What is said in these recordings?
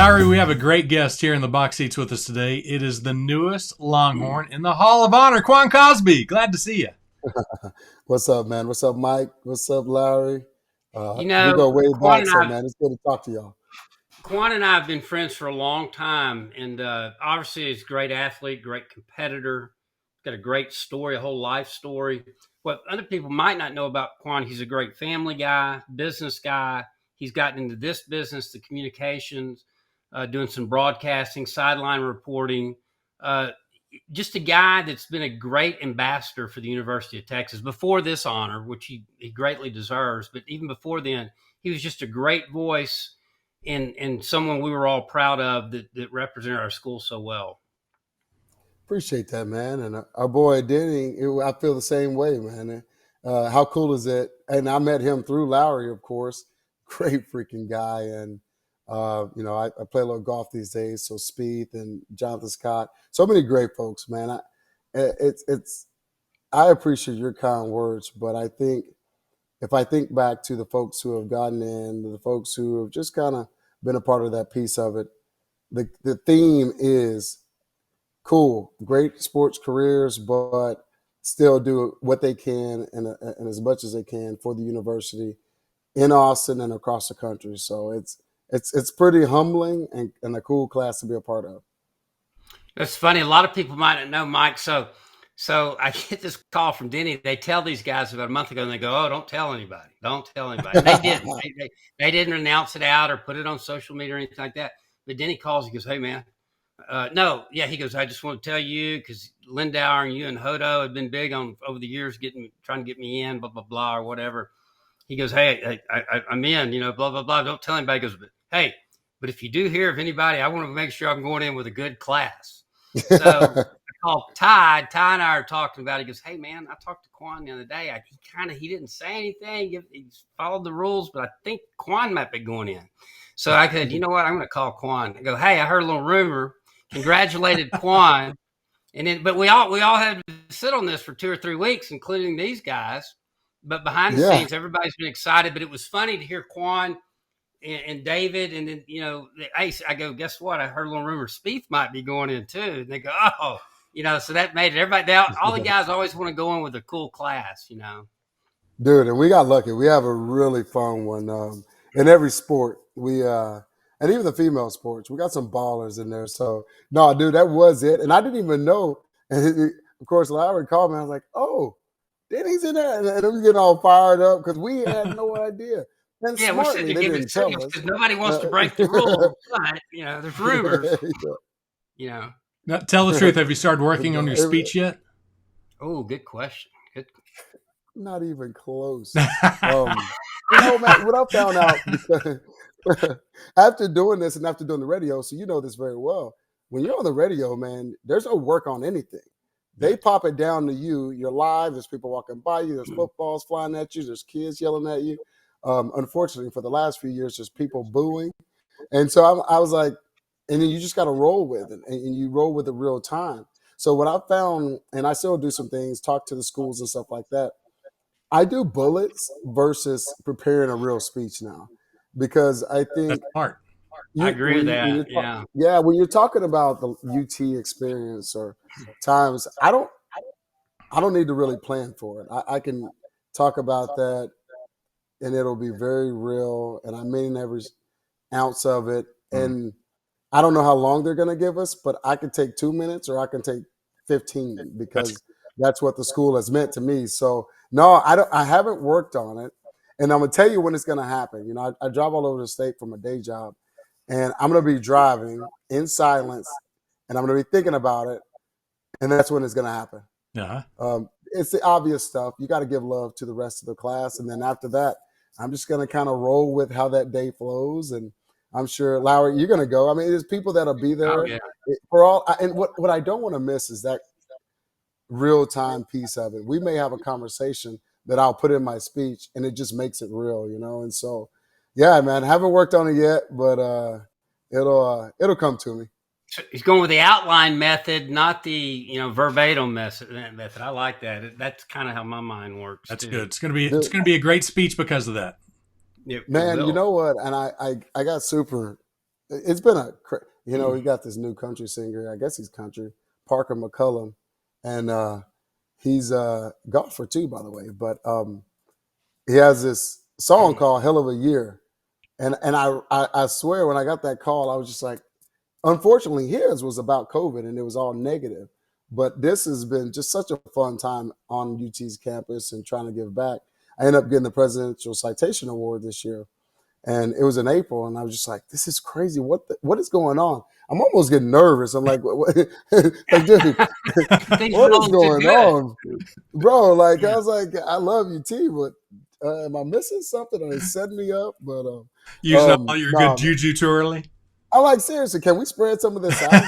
Lowery, we have a great guest here in the box seats with us today. It is the newest Longhorn in the Hall of Honor, Quan Cosby. Glad to see you. What's up, man? What's up, Mike? What's up, Larry? You We know, go way Quan back, and so I, man, it's good to talk to y'all. Quan and I have been friends for a long time, and obviously he's a great athlete, great competitor. Got a great story, a whole life story. What other people might not know about Quan, he's a great family guy, business guy. He's gotten into this business, the communications, doing some broadcasting, sideline reporting. Uh, just a guy that's been a great ambassador for the University of Texas before this honor, which he greatly deserves. But even before then, he was just a great voice and someone we were all proud of that represented our school so well. Appreciate that, man. And our boy Denny, I feel the same way, man. How cool is it? And I met him through Lowry, of course. Great freaking guy. And I play a little golf these days. So Spieth and Jonathan Scott, so many great folks, man. I appreciate your kind words, but I think if I think back to the folks who have gotten in, the folks who have just kind of been a part of that piece of it, the theme is cool, great sports careers, but still do what they can and as much as they can for the university in Austin and across the country. So it's pretty humbling and a cool class to be a part of. That's funny. A lot of people might not know, Mike. So I get this call from Denny. They tell these guys about a month ago, and they go, "Oh, don't tell anybody. Don't tell anybody." And they didn't. They didn't announce it out or put it on social media or anything like that. But Denny calls. He goes, "Hey, man, no, yeah." He goes, "I just want to tell you because Lindauer and you and Hodo have been big on over the years trying to get me in, blah blah blah or whatever." He goes, "Hey, I'm in. Blah blah blah. Don't tell anybody." He goes, "Hey, but if you do hear of anybody, I want to make sure I'm going in with a good class." So I called Ty. Ty and I are talking about it. He goes, "Hey, man, I talked to Quan the other day. He didn't say anything. He followed the rules, but I think Quan might be going in." So I said, "You know what? I'm going to call Quan." I go, "Hey, I heard a little rumor. Congratulated Quan." But we all had to sit on this for 2 or 3 weeks, including these guys. But behind the scenes, everybody's been excited. But it was funny to hear Quan and David, and then the Ace. I go, "Guess what? I heard a little rumor Spieth might be going in too." And they go, "Oh, so that made it." Everybody, all the guys always want to go in with a cool class, Dude, and we got lucky. We have a really fun one. In every sport, and even the female sports, we got some ballers in there. So, no, dude, that was it. And I didn't even know. And of course, Lowry called me. I was like, "Oh, Denny's in there." And I'm getting all fired up because we had no idea. And yeah, we're smartly, sitting they here giving didn't tell us. because nobody wants to break the rules, but there's rumors. Now, tell the truth. Have you started working on your speech yet? Oh, good question. Not even close. Man, what I found out after doing this and after doing the radio, so you know this very well. When you're on the radio, man, there's no work on anything. They pop it down to you. You're live. There's people walking by you. There's footballs flying at you. There's kids yelling at you. Unfortunately, for the last few years, there's people booing. And so I was like, and then you just got to roll with it, and you roll with it real time. So what I found, and I still do some things, talk to the schools and stuff like that. I do bullets versus preparing a real speech now, because I think that's smart. I agree with that. Yeah, when you're talking about the UT experience or times, I don't need to really plan for it. I can talk about that, and it'll be very real, and I mean every ounce of it. And I don't know how long they're going to give us, but I can take 2 minutes or I can take 15 because that's what the school has meant to me. So no, I haven't worked on it, and I'm gonna tell you when it's going to happen. I drive all over the state for my day job, and I'm going to be driving in silence, and I'm going to be thinking about it, and that's when it's going to happen. It's the obvious stuff. You got to give love to the rest of the class, and then after that, I'm just going to kind of roll with how that day flows. And I'm sure, Lowery, you're going to go. I mean, there's people that'll be there for all. And what I don't want to miss is that real time piece of it. We may have a conversation that I'll put in my speech, and it just makes it real, And so, yeah, man, haven't worked on it yet, but it'll come to me. He's going with the outline method, not the verbatim method. I like that. That's kind of how my mind works. That's good. It's gonna be a great speech because of that. Man, you know what? And I got super it's been we got this new country singer. I guess he's country, Parker McCullum, and he's a golfer too, by the way. But he has this song called "Hell of a Year," and I swear when I got that call, I was just like, unfortunately, his was about COVID and it was all negative. But this has been just such a fun time on UT's campus and trying to give back. I ended up getting the Presidential Citation Award this year, and it was in April, and I was just like, "This is crazy! What is going on?" I'm almost getting nervous. I'm like, like, dude, what is going on, bro? Like, I was like, I love UT, but am I missing something? Are they setting me up? But using all your good juju too early. I'm like, seriously, can we spread some of this out?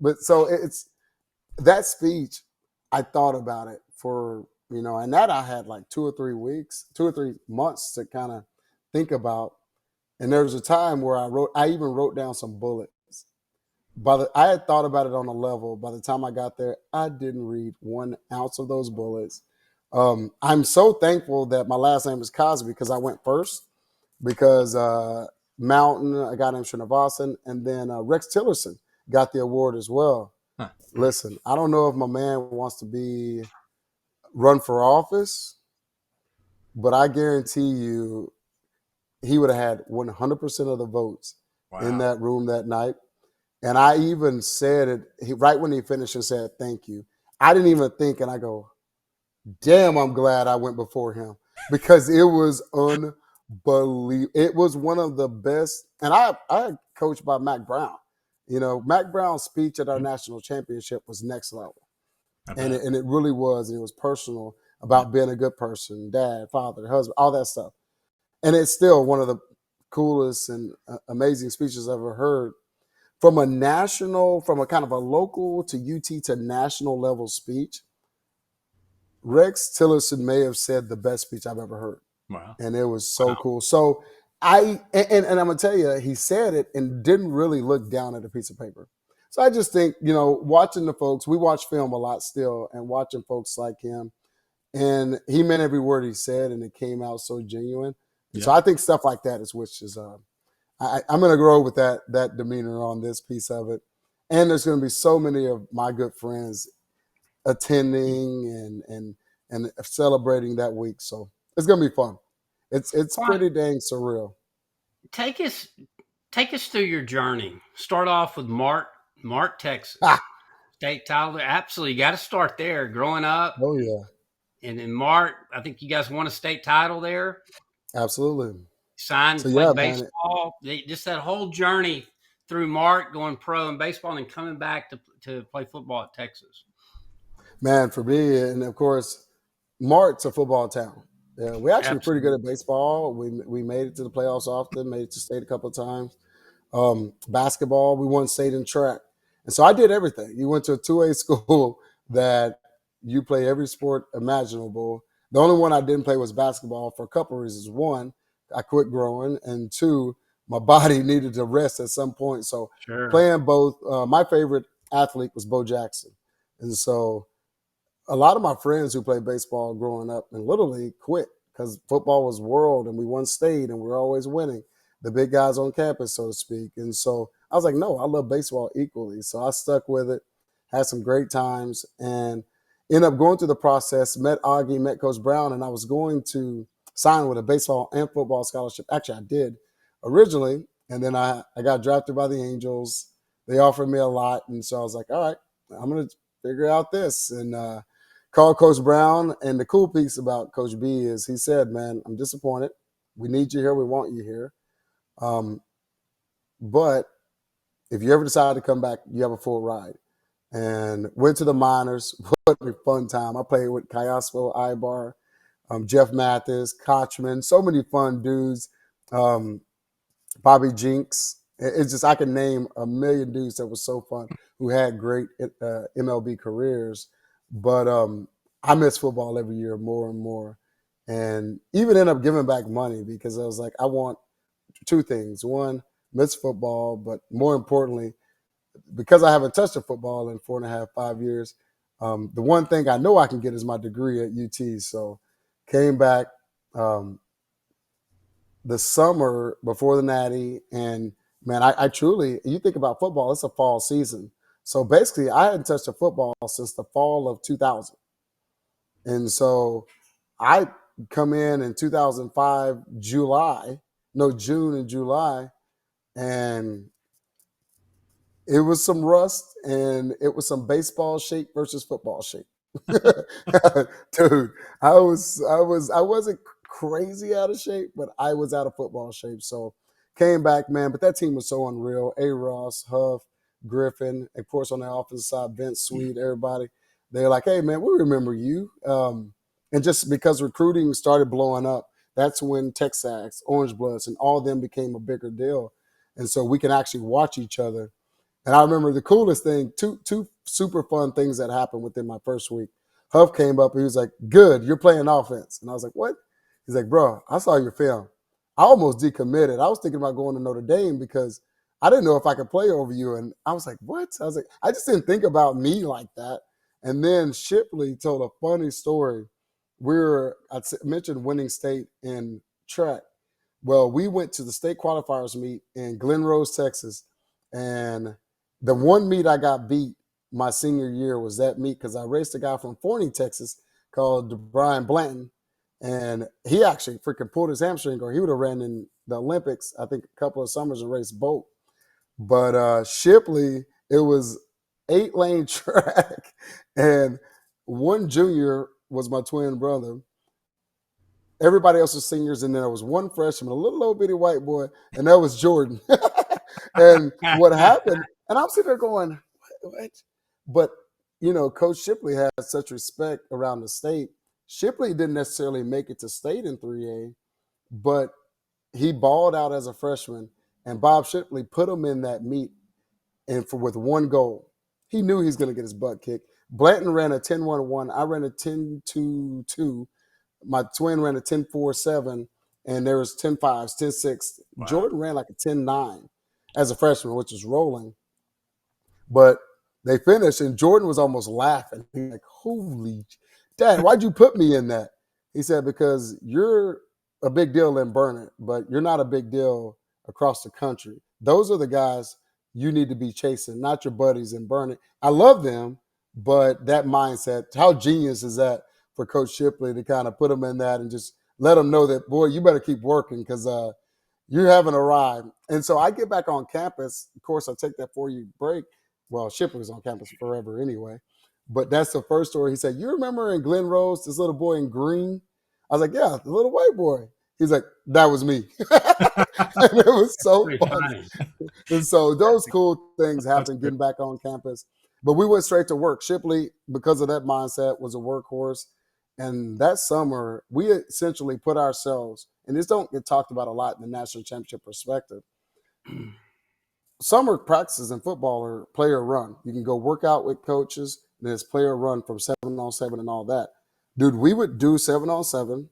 But so it's that speech. I thought about it for and that I had like 2 or 3 weeks, 2 or 3 months to kind of think about. And there was a time where I even wrote down some bullets. I had thought about it on a level. By the time I got there, I didn't read 1 ounce of those bullets. I'm so thankful that my last name is Cosby because I went first. Because Mountain, a guy named Srinivasan, and then Rex Tillerson got the award as well. Huh. Listen, I don't know if my man wants to run for office, but I guarantee you he would have had 100% of the votes in that room that night. And I even said it right when he finished and said, "Thank you." I didn't even think, and I go, "Damn, I'm glad I went before him," because it was unbelievable. It was one of the best. And I coached by Mac Brown. Mac Brown's speech at our national championship was next level. And it really was. And it was personal about being a good person, dad, father, husband, all that stuff. And it's still one of the coolest and amazing speeches I've ever heard. From a kind of a local to UT to national level speech, Rex Tillerson may have said the best speech I've ever heard. Wow. And it was so cool. So I'm going to tell you, he said it and didn't really look down at a piece of paper. So I just think, watching the folks, we watch film a lot still, and watching folks like him, and he meant every word he said, and it came out so genuine. And so I think stuff like that is I'm going to grow with that demeanor on this piece of it. And there's going to be so many of my good friends attending and celebrating that week. So it's going to be fun. It's pretty dang surreal. Take us through your journey. Start off with Mart, Texas. State title. Absolutely. You got to start there. Growing up. Oh, yeah. And in Mart, I think you guys won a state title there. Absolutely. Signed, played baseball. Just that whole journey through Mart, going pro in baseball, and coming back to play football at Texas. Man, for me, and of course, Mart's a football town. Yeah, we're actually pretty good at baseball. We made it to the playoffs often, made it to state a couple of times. Basketball, we won state in track. And so I did everything. You went to a 2A school that you play every sport imaginable. The only one I didn't play was basketball for a couple of reasons. One, I quit growing, and 2, my body needed to rest at some point. So playing both, my favorite athlete was Bo Jackson. And so a lot of my friends who played baseball growing up in Little League quit because football was world and we won state and we were always winning. The big guys on campus, so to speak. And so I was like, no, I love baseball equally. So I stuck with it, had some great times, and ended up going through the process, met Augie, met Coach Brown, and I was going to sign with a baseball and football scholarship. Actually, I did originally, and then I got drafted by the Angels. They offered me a lot, and so I was like, all right, I'm going to figure out this. And called Coach Brown, and the cool piece about Coach B is he said, man, I'm disappointed. We need you here. We want you here. But if you ever decide to come back, you have a full ride. And went to the minors. What a fun time. I played with Kayaspo, Ibar, Jeff Mathis, Kochman, so many fun dudes. Bobby Jinks. It's just, I can name a million dudes that was so fun who had great MLB careers. But I miss football every year more and more. And even end up giving back money because I was like, I want 2 things. One, miss football, but more importantly, because I haven't touched a football in 4.5, 5 years, the one thing I know I can get is my degree at UT. So came back the summer before the Natty and Man, I truly, you think about football, it's a fall season. So basically, I hadn't touched a football since the fall of 2000. And so I come in 2005, June and July, and it was some rust and it was some baseball shape versus football shape. Dude, I wasn't crazy out of shape, but I was out of football shape. So came back, man. But that team was so unreal. A. Ross, Huff, Griffin, of course on the offensive side, Vince, Sweet, everybody. They're like, hey man, we remember you. And just because recruiting started blowing up, that's when Texags, Orange Bloods, and all of them became a bigger deal. And so we can actually watch each other. And I remember the coolest thing, two super fun things that happened within my first week. Huff came up and he was like, good, you're playing offense. And I was like, what? He's like, bro, I saw your film. I almost decommitted. I was thinking about going to Notre Dame because I didn't know if I could play over you. And I was like, what? I was like, I just didn't think about me like that. And then Shipley told a funny story. I mentioned winning state in track. Well, we went to the state qualifiers meet in Glen Rose, Texas. And the one meet I got beat my senior year was that meet because I raced a guy from Forney, Texas called Brian Blanton. And he actually freaking pulled his hamstring, or he would have ran in the Olympics, I think a couple of summers and raced boat. But Shipley, it was 8-lane track. And one junior was my twin brother. Everybody else was seniors, and then there was one freshman, a little old bitty white boy, and that was Jordan. And what happened, and I'm sitting there going, what? But, Coach Shipley had such respect around the state. Shipley didn't necessarily make it to state in 3A, but he balled out as a freshman, and Bob Shipley put him in that meet with one goal. He knew he was going to get his butt kicked. Blanton ran a 10-1-1. I ran a 10-2-2. My twin ran a 10-4-7, and there was 10-5s, 10-6. Wow. Jordan ran like a 10-9 as a freshman, which was rolling. But they finished, and Jordan was almost laughing. He's like, holy Dad, why'd you put me in that? He said, because you're a big deal in Burnet, but you're not a big deal across the country. Those are the guys you need to be chasing, not your buddies in Burnet. I love them, but that mindset, how genius is that for Coach Shipley to kind of put them in that and just let them know that, boy, you better keep working because you're having a ride. And so I get back on campus. Of course, I take that 4-year break. Well, Shipley was on campus forever anyway. But that's the first story. He said, you remember in Glen Rose, this little boy in green? I was like, yeah, the little white boy. He's like, that was me. And it was so funny. And so those cool things happened getting back on campus. But we went straight to work. Shipley, because of that mindset, was a workhorse. And that summer, we essentially put ourselves, and this don't get talked about a lot in the national championship perspective. Summer practices in football are player run. You can go work out with coaches, and it's player run from 7-on-7 and all that. Dude, we would do 7-on-7,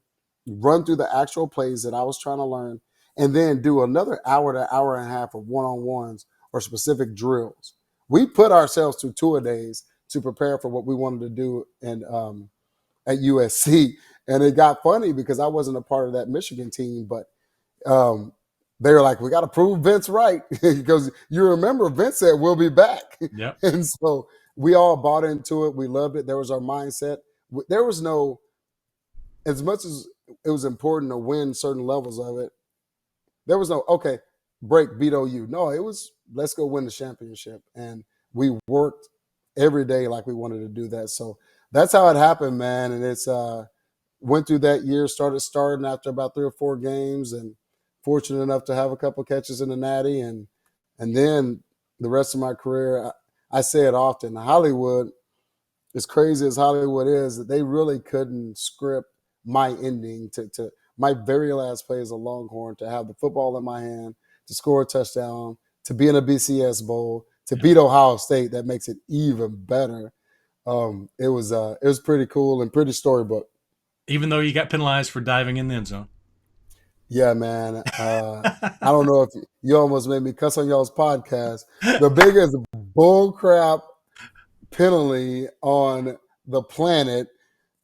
run through the actual plays that I was trying to learn, and then do another hour to hour and a half of one-on-ones or specific drills. We put ourselves through two-a-days to prepare for what we wanted to do at USC. And it got funny because I wasn't a part of that Michigan team, but they were like, we got to prove Vince right because you remember Vince said, we'll be back. Yep. And so we all bought into it. We loved it. There was our mindset. There was no, as much as it was important to win certain levels of it, there was no, okay, break, beat OU. No, it was, let's go win the championship. And we worked every day like we wanted to do that. So that's how it happened, man. And it's went through that year, starting after about 3 or 4 games, and fortunate enough to have a couple catches in the Natty. And then the rest of my career, I say it often, Hollywood, as crazy as Hollywood is, that they really couldn't script my ending to my very last play as a Longhorn, to have the football in my hand, to score a touchdown, to be in a BCS Bowl, to beat Ohio State. That makes it even better. It was pretty cool and pretty storybook. Even though you got penalized for diving in the end zone. Yeah, man. I don't know if you almost made me cuss on y'all's podcast. The biggest bullcrap penalty on the planet.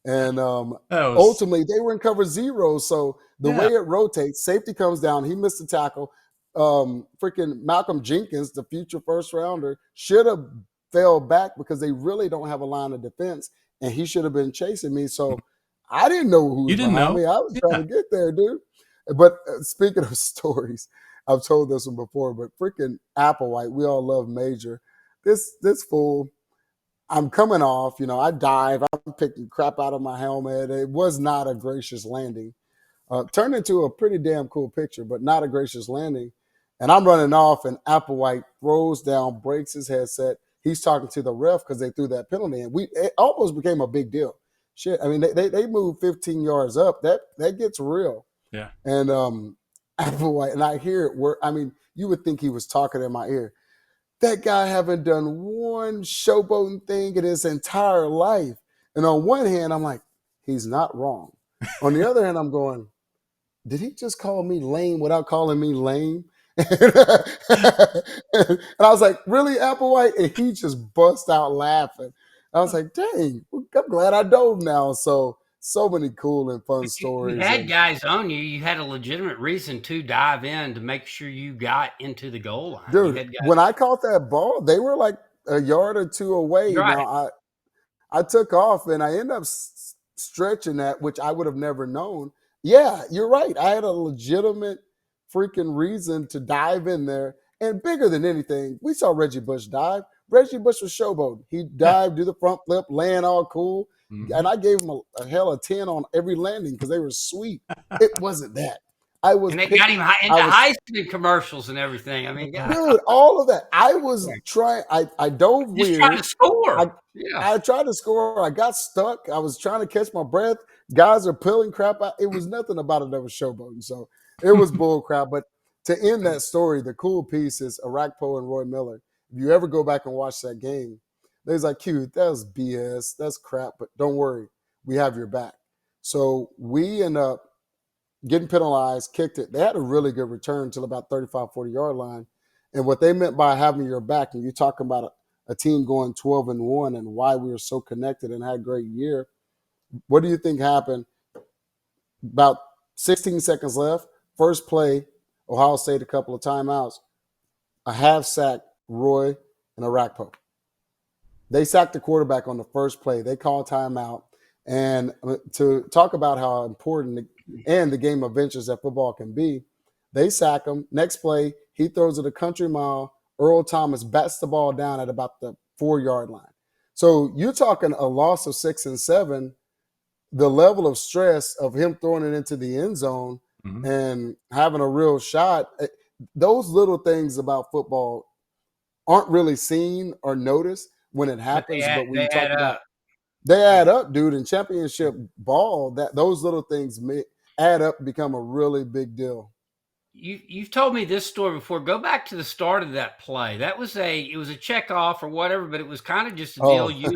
And ultimately, they were in cover 0. So the way it rotates, safety comes down. He missed the tackle. freaking Malcolm Jenkins, the future first rounder, should have fell back because they really don't have a line of defense, and he should have been chasing me. So I didn't know who You was didn't behind know? me. I was trying Yeah. to get there, dude. But speaking of stories, I've told this one before, but freaking Applewhite, we all love Major. This fool, I'm coming off, I dive, I'm picking crap out of my helmet. It was not a gracious landing. Turned into a pretty damn cool picture, but not a gracious landing. And I'm running off, and Applewhite throws down, breaks his headset. He's talking to the ref because they threw that penalty, and it almost became a big deal. Shit, I mean, they moved 15 yards up. That gets real. Yeah. And Applewhite, and I hear it where, I mean, you would think he was talking in my ear. That guy haven't done one showboating thing in his entire life. And on one hand, I'm like, he's not wrong. On the other hand, I'm going, did he just call me lame without calling me lame? And I was like, really, Applewhite? And he just bust out laughing. I was like, dang, I'm glad I dove now. So many cool and fun But you stories. had And guys on you. You had a legitimate reason to dive in to make sure you got into the goal line. You dude, had guys. when I caught that ball, they were like a yard or two away. Right. Now I took off and I ended up stretching that, which I would have never known. Yeah, you're right. I had a legitimate freaking reason to dive in there. And bigger than anything, we saw Reggie Bush dive. Reggie Bush was showboating. He dived, do the front flip, land all cool. Mhm. And I gave him a hell of 10 on every landing because they were sweet. It wasn't that. I was And they got him into Heisman commercials and everything. I mean, God. dude, all of that. I was trying. I dove Just weird. trying to score. I tried to score. I got stuck. I was trying to catch my breath. Guys are pulling crap out. It was nothing about it that was showboating. So it was bull crap. But to end that story, the cool piece is Arakpo and Roy Miller. If you ever go back and watch that game, they was like, Q, that was BS. That's crap. But don't worry. We have your back. So we end up getting penalized, kicked it. They had a really good return till about 35, 40-yard line. And what they meant by having your back, and you're talking about a team going 12-1 and why we were so connected and had a great year. What do you think happened? About 16 seconds left. First play, Ohio State a couple of timeouts. A half sack, Roy and Arakpo. They sacked the quarterback on the first play. They called timeout. And to talk about how important and the game of ventures that football can be, they sack him. Next play, he throws it a country mile. Earl Thomas bats the ball down at about the 4-yard line. So you're talking a loss of 6 and 7, the level of stress of him throwing it into the end zone and having a real shot. Those little things about football aren't really seen or noticed when it happens. But when you talk about they add up, dude. In championship ball, that those little things add up and become a really big deal. You've told me this story before. Go back to the start of that play. It was a check off or whatever, but it was kind of just a deal you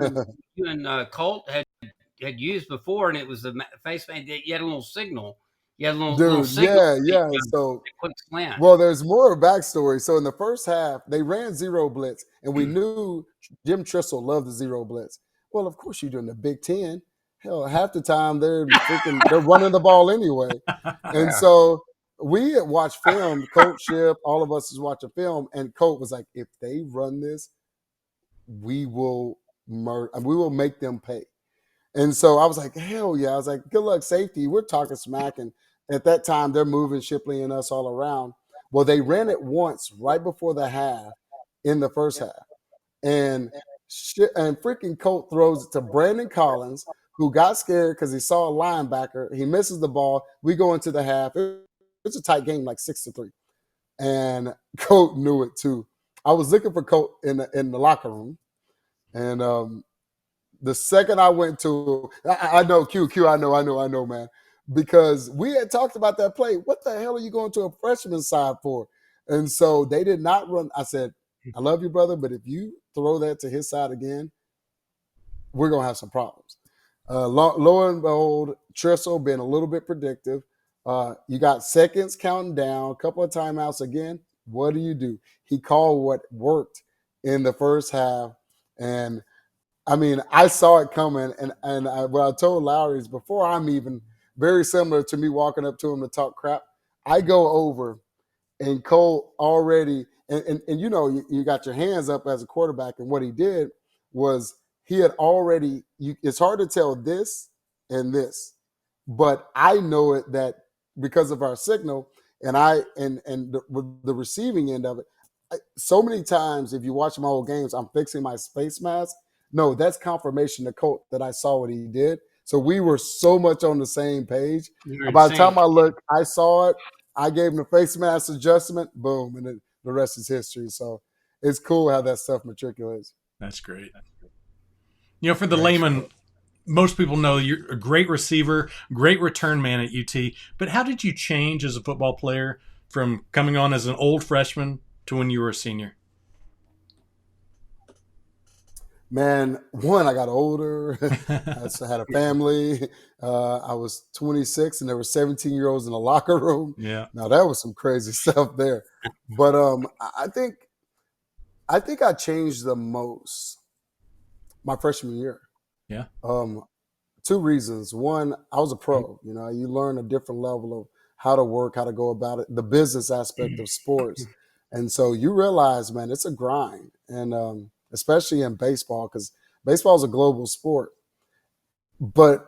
and Colt had used before, and it was the face man. You had a little signal. You had a little signal. Yeah. So quick slant. Well, there's more backstory. So in the first half, they ran zero blitz, and we knew Jim Tressel loved the zero blitz. Well, of course you're doing the Big Ten. Hell, half the time they're running the ball anyway. And so we had watched film, Colt Ship, all of us is watching film, and Colt was like, if they run this, we will make them pay. And so I was like, hell yeah. I was like, good luck, safety. We're talking smack. And at that time, they're moving Shipley and us all around. Well, they ran it once right before the half in the first half. And freaking Colt throws it to Brandon Collins, who got scared because he saw a linebacker. He misses the ball. We go into the half. It's a tight game, like 6-3. And Colt knew it too. I was looking for Colt in the locker room. And the second I went to, I know, Q, I know, man. Because we had talked about that play. What the hell are you going to a freshman side for? And so they did not run. I said, I love you, brother, but if you throw that to his side again, we're going to have some problems. Lo and behold, Tressel being a little bit predictive. You got seconds counting down, a couple of timeouts again. What do? He called what worked in the first half. And I mean, I saw it coming, and what I told Lowery is before I'm even very similar to me walking up to him to talk crap. I go over, And Cole already, and you know, you got your hands up as a quarterback, and what he did was he had already. It's hard to tell this and this, but I know it that because of our signal, and with the receiving end of it. So many times, if you watch my old games, I'm fixing my face mask. No, that's confirmation to Colt that I saw what he did. So we were so much on the same page. You're And in by the time sync. I looked, I saw it. I gave him the face mask adjustment. Boom, and then the rest is history. So it's cool how that stuff matriculates. That's great. You know, for the Great layman, story. most people know you're a great receiver, great return man at UT. But how did you change as a football player from coming on as an old freshman to when you were a senior? Man, one, I got older. I had a family. I was 26, and there were 17-year-olds in the locker room. Yeah. Now that was some crazy stuff there. But I think I changed the most my freshman year. Yeah. Two reasons. One, I was a pro. You know, you learn a different level of how to work, how to go about it, the business aspect of sports, and so you realize, man, it's a grind, and especially in baseball because baseball is a global sport. But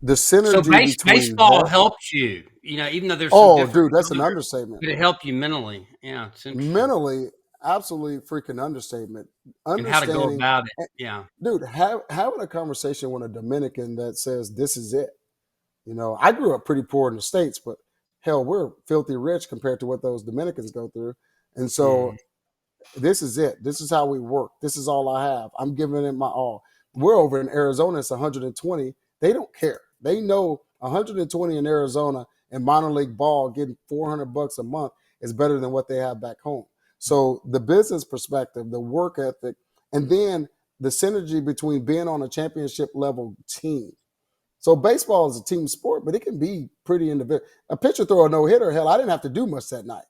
the So synergy between baseball that, helps you, you know, even though there's some oh, different dude, that's an colors, understatement. but it helped you mentally. Yeah, it's interesting. Mentally, absolutely freaking understatement. And how to go Understanding, about it. Yeah. dude, having a conversation with a Dominican that says this is it. You know, I grew up pretty poor in the States, but hell, we're filthy rich compared to what those Dominicans go through. And so Mm. this is it. This is how we work. This is all I have. I'm giving it my all. We're over in Arizona. It's 120. They don't care. They know 120 in Arizona and minor league ball getting $400 a month is better than what they have back home. So the business perspective, the work ethic, and then the synergy between being on a championship level team. So baseball is a team sport, but it can be pretty individual. A pitcher throw a no-hitter, hell, I didn't have to do much that night.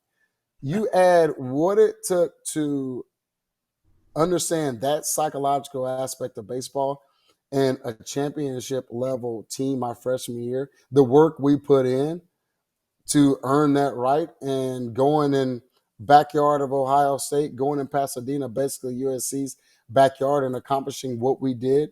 You add what it took to understand that psychological aspect of baseball and a championship level team my freshman year, the work we put in to earn that right and going in backyard of Ohio State, going in Pasadena, basically USC's backyard and accomplishing what we did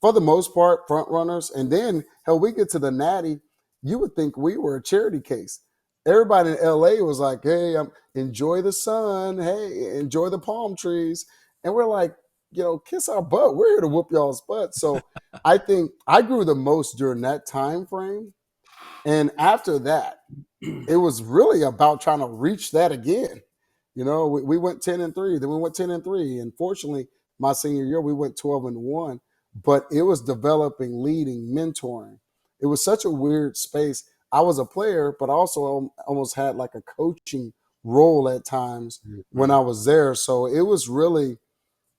for the most part, front runners. And then, hell, we get to the Natty, you would think we were a charity case. Everybody in LA was like, hey, enjoy the sun. Hey, enjoy the palm trees. And we're like, you know, kiss our butt. We're here to whoop y'all's butt. So I think I grew the most during that time frame. And after that, it was really about trying to reach that again. You know, we went 10-3, then we went 10-3. And fortunately, my senior year, we went 12-1. But it was developing, leading, mentoring. It was such a weird space. I was a player, but also almost had like a coaching role at times when I was there. So it was really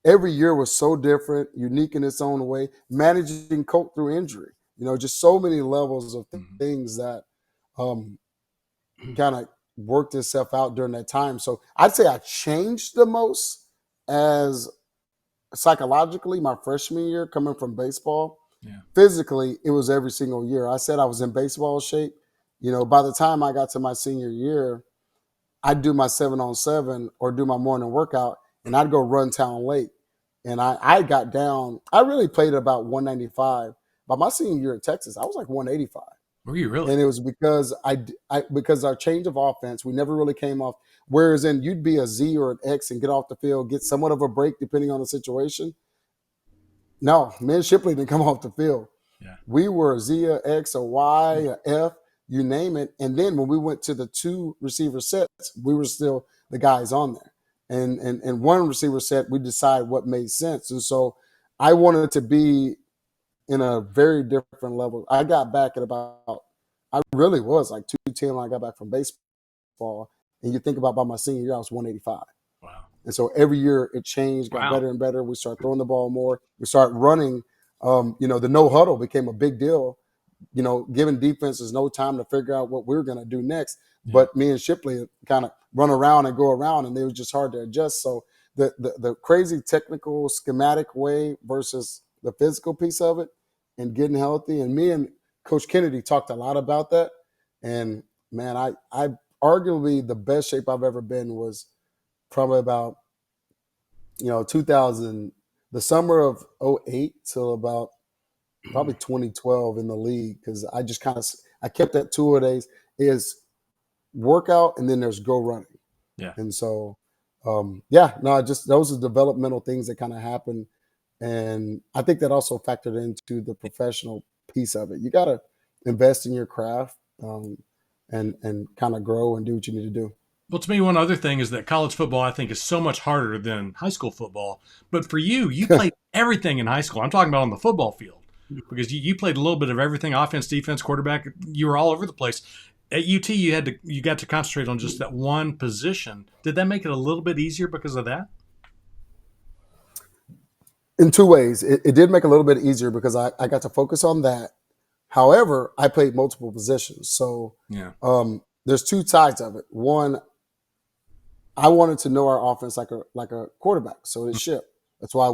every year was so different, unique in its own way. Managing coach through injury, you know, just so many levels of things that kind of worked itself out during that time. So I'd say I changed the most as psychologically my freshman year coming from baseball. Yeah. Physically, it was every single year. I said I was in baseball shape. You know, by the time I got to my senior year, I'd do my 7-on-7 or do my morning workout, and I'd go run Town Lake. And I got down. I really played at about 195. By my senior year at Texas, I was like 185. Were you really? And it was because because our change of offense, we never really came off. Whereas in you'd be a Z or an X and get off the field, get somewhat of a break depending on the situation. No, me and Shipley didn't come off the field. Yeah. We were a Z, a X, a Y, a F, you name it. And then when we went to the two receiver sets, we were still the guys on there. And one receiver set, we decided what made sense. And so I wanted to be in a very different level. I got back at about, I really was like 210 when I got back from baseball. And you think about by my senior year, I was 185. Wow. And so every year it changed, got better and better. We started throwing the ball more. We started running. You know, the no huddle became a big deal, you know, giving defenses no time to figure out what we were going to do next. Yeah. But me and Shipley kind of run around and go around, and it was just hard to adjust. So the crazy technical schematic way versus the physical piece of it and getting healthy. And me and Coach Kennedy talked a lot about that. And man, I arguably the best shape I've ever been was probably about 2000, the summer of '08 till about probably 2012 in the league, because I just I kept that 2 days is workout and then there's go running. Yeah. And so, just those are developmental things that kind of happen. And I think that also factored into the professional piece of it. You got to invest in your craft, and kind of grow and do what you need to do. Well, to me, one other thing is that college football, I think, is so much harder than high school football. But for you, you played everything in high school. I'm talking about on the football field, because you played a little bit of everything: offense, defense, quarterback. You were all over the place. At UT, you got to concentrate on just that one position. Did that make it a little bit easier because of that? In two ways. It did make it a little bit easier because I got to focus on that. However, I played multiple positions. So Yeah. there's two sides of it. One, I wanted to know our offense like a quarterback. So it shipped. That's why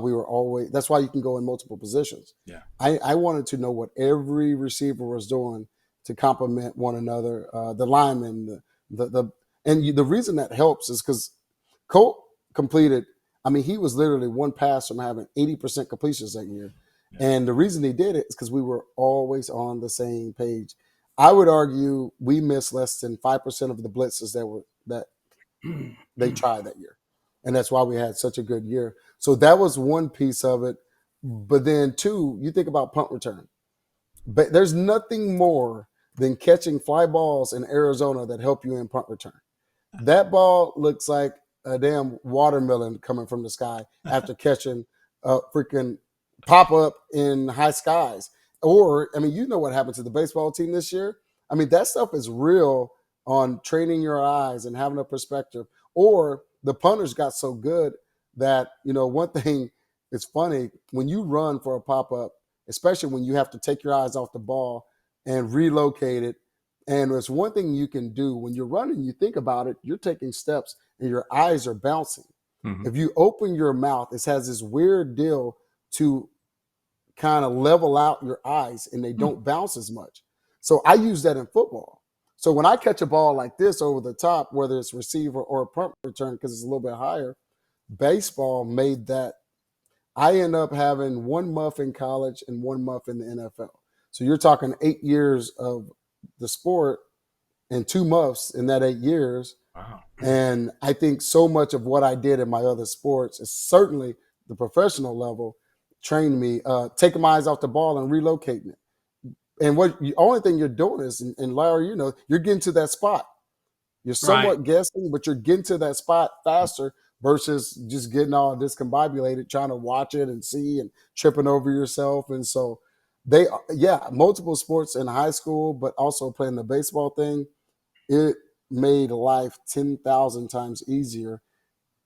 that's why you can go in multiple positions. Yeah. I wanted to know what every receiver was doing to complement one another. The linemen, the reason that helps is because Colt completed. I mean, he was literally one pass from having 80% completions that year. Yeah. And the reason he did it is because we were always on the same page. I would argue we missed less than 5% of the blitzes that they tried that year. And that's why we had such a good year. So that was one piece of it. But then two, you think about punt return. But there's nothing more than catching fly balls in Arizona that help you in punt return. That ball looks like a damn watermelon coming from the sky after catching a freaking pop up in high skies. Or, I mean, you know what happened to the baseball team this year? I mean, that stuff is real on training your eyes and having a perspective. Or the punters got so good that, one thing is funny, when you run for a pop up, especially when you have to take your eyes off the ball and relocate it. And there's one thing you can do when you're running, you think about it, you're taking steps and your eyes are bouncing. Mm-hmm. If you open your mouth, it has this weird deal to kind of level out your eyes and they don't bounce as much. So I use that in football. So when I catch a ball like this over the top, whether it's receiver or a punt return because it's a little bit higher, baseball made that. I end up having one muff in college and one muff in the NFL. So you're talking 8 years of the sport and 2 muffs in that 8 years. Wow. And I think so much of what I did in my other sports is certainly the professional level trained me, taking my eyes off the ball and relocating it. And the only thing you're doing is, and Larry, you're getting to that spot. You're somewhat guessing, but you're getting to that spot faster versus just getting all discombobulated, trying to watch it and see and tripping over yourself. And so multiple sports in high school, but also playing the baseball thing, it made life 10,000 times easier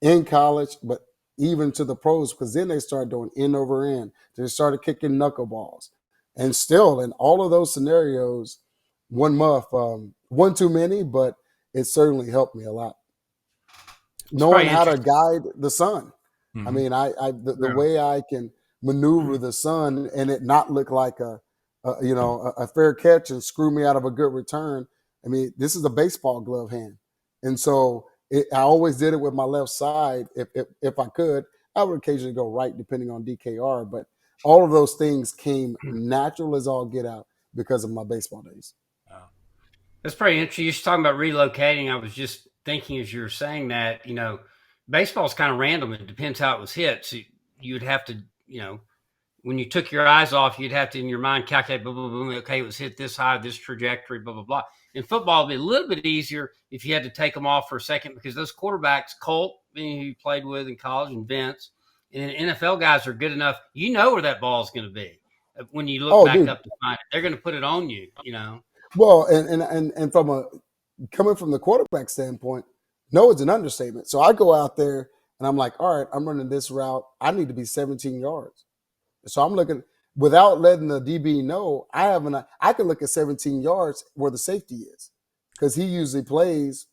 in college, but even to the pros, because then they started doing end over end. They started kicking knuckleballs. And still, in all of those scenarios, one muff, one too many, but it certainly helped me a lot. Knowing how to guide the sun. Mm-hmm. I mean, the way I can maneuver the sun and it not look like a fair catch and screw me out of a good return. I mean, this is a baseball glove hand. And so I always did it with my left side. If I could, I would occasionally go right depending on DKR. But all of those things came natural as all get out because of my baseball days. Wow. That's pretty interesting. You're talking about relocating. I was just thinking as you were saying that, baseball is kind of random. It depends how it was hit. So you'd have to, when you took your eyes off, you'd have to, in your mind, calculate, boom, boom, boom, okay, it was hit this high, this trajectory, blah, blah, blah. In football, it'd be a little bit easier if you had to take them off for a second because those quarterbacks, Colt, who you played with in college, and Vince, and NFL guys are good enough. You know where that ball is going to be when you look back up to find it. They're going to put it on you, Well, and from coming from the quarterback standpoint, no, it's an understatement. So I go out there and I'm like, all right, I'm running this route. I need to be 17 yards. So I'm looking without letting the DB know. I can look at 17 yards where the safety is because he usually plays,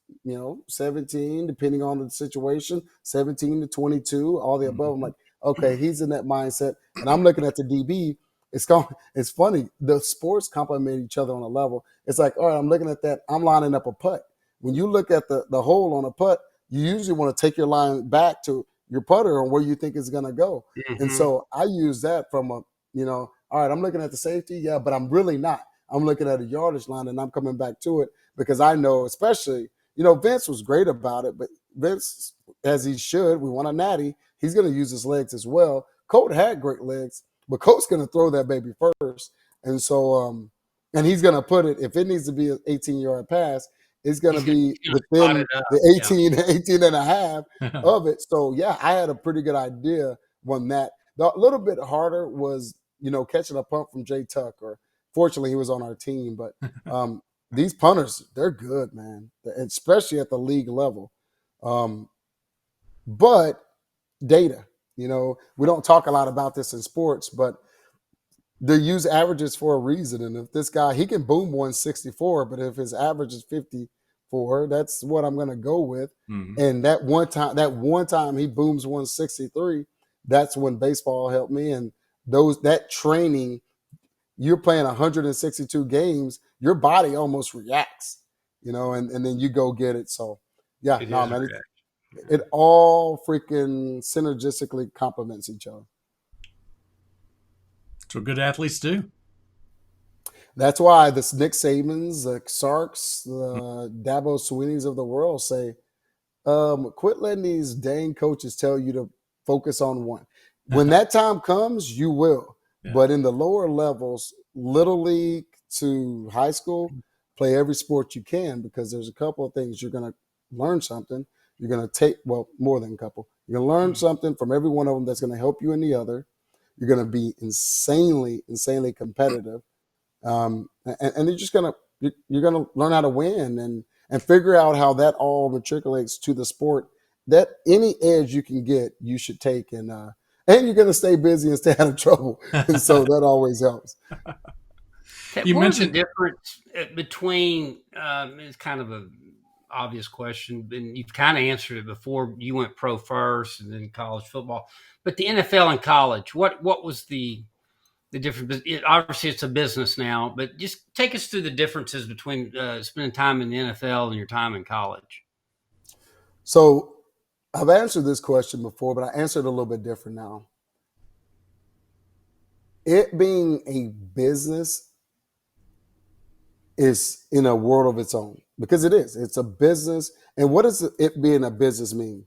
17, depending on the situation, 17 to 22, all the above. I'm like, okay, he's in that mindset. And I'm looking at the DB. It's funny. The sports complement each other on a level. It's like, all right, I'm looking at that. I'm lining up a putt. when you look at the hole on a putt, you usually want to take your line back to your putter on where you think it's going to go. And Mm-hmm. so I use that from a, all right, I'm looking at the safety. Yeah, but I'm really not. I'm looking at a yardage line and I'm coming back to it because I know, especially, Vince was great about it, but Vince, as he should, we want a natty. He's going to use his legs as well. Colt had great legs, but Colt's going to throw that baby first. And so, and he's going to put it, if it needs to be an 18-yard pass, it's going to be Spot it within up. the Yeah. 18 and a half of it. So, yeah, I had a pretty good idea on that. The little bit harder was, catching a punt from Jay Tucker. Fortunately, he was on our team, but these punters, they're good, man, especially at the league level. But data, we don't talk a lot about this in sports, but they use averages for a reason. And if this guy, he can boom 164, but if his average is 54, that's what I'm going to go with. Mm-hmm. And that one time he booms 163, that's when baseball helped me. And that training, you're playing 162 games, your body almost reacts, and then you go get it. So, yeah, man, it all freaking synergistically complements each other. That's what good athletes do. That's why the Nick Sabans, the Sarks, the Dabo Sweeneys of the world say, quit letting these dang coaches tell you to focus on one. When that time comes, you will. Yeah. But in the lower levels, little league to high school, play every sport you can, because there's a couple of things you're going to learn something. You're going to take, well, more than a couple. You're going to learn something from every one of them that's going to help you in the other. You're going to be insanely competitive. And you're just going to, you're going to learn how to win and figure out how that all matriculates to the sport. That any edge you can get, you should take. And you're going to stay busy and stay out of trouble. And so that always helps. You mentioned the difference between, it's kind of an obvious question, and you've kind of answered it before. You went pro first and then college football, but the NFL and college, what was the difference? Obviously it's a business now, but just take us through the differences between spending time in the NFL and your time in college. So I've answered this question before, but I answered it a little bit different now. It being a business is in a world of its own, because it is. It's a business. And what does it being a business mean?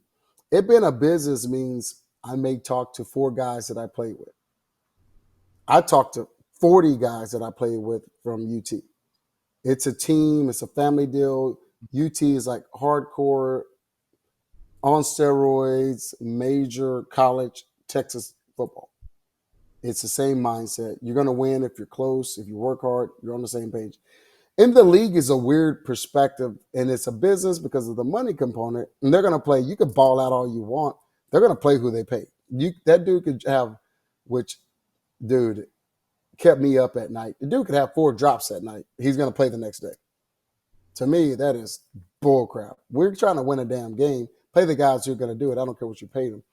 It being a business means I may talk to 4 guys that I played with. I talked to 40 guys that I played with from UT. It's a team. It's a family deal. UT is like hardcore, on steroids, major college Texas football. It's the same mindset. You're going to win if you're close. If you work hard, you're on the same page. In the league is a weird perspective, and it's a business because of the money component. And they're going to play. You could ball out all you want. They're going to play who they pay. That dude could have, which dude kept me up at night. The dude could have 4 drops that night. He's going to play the next day. To me, that is bull crap. We're trying to win a damn game. Pay the guys who are going to do it. I don't care what you pay them.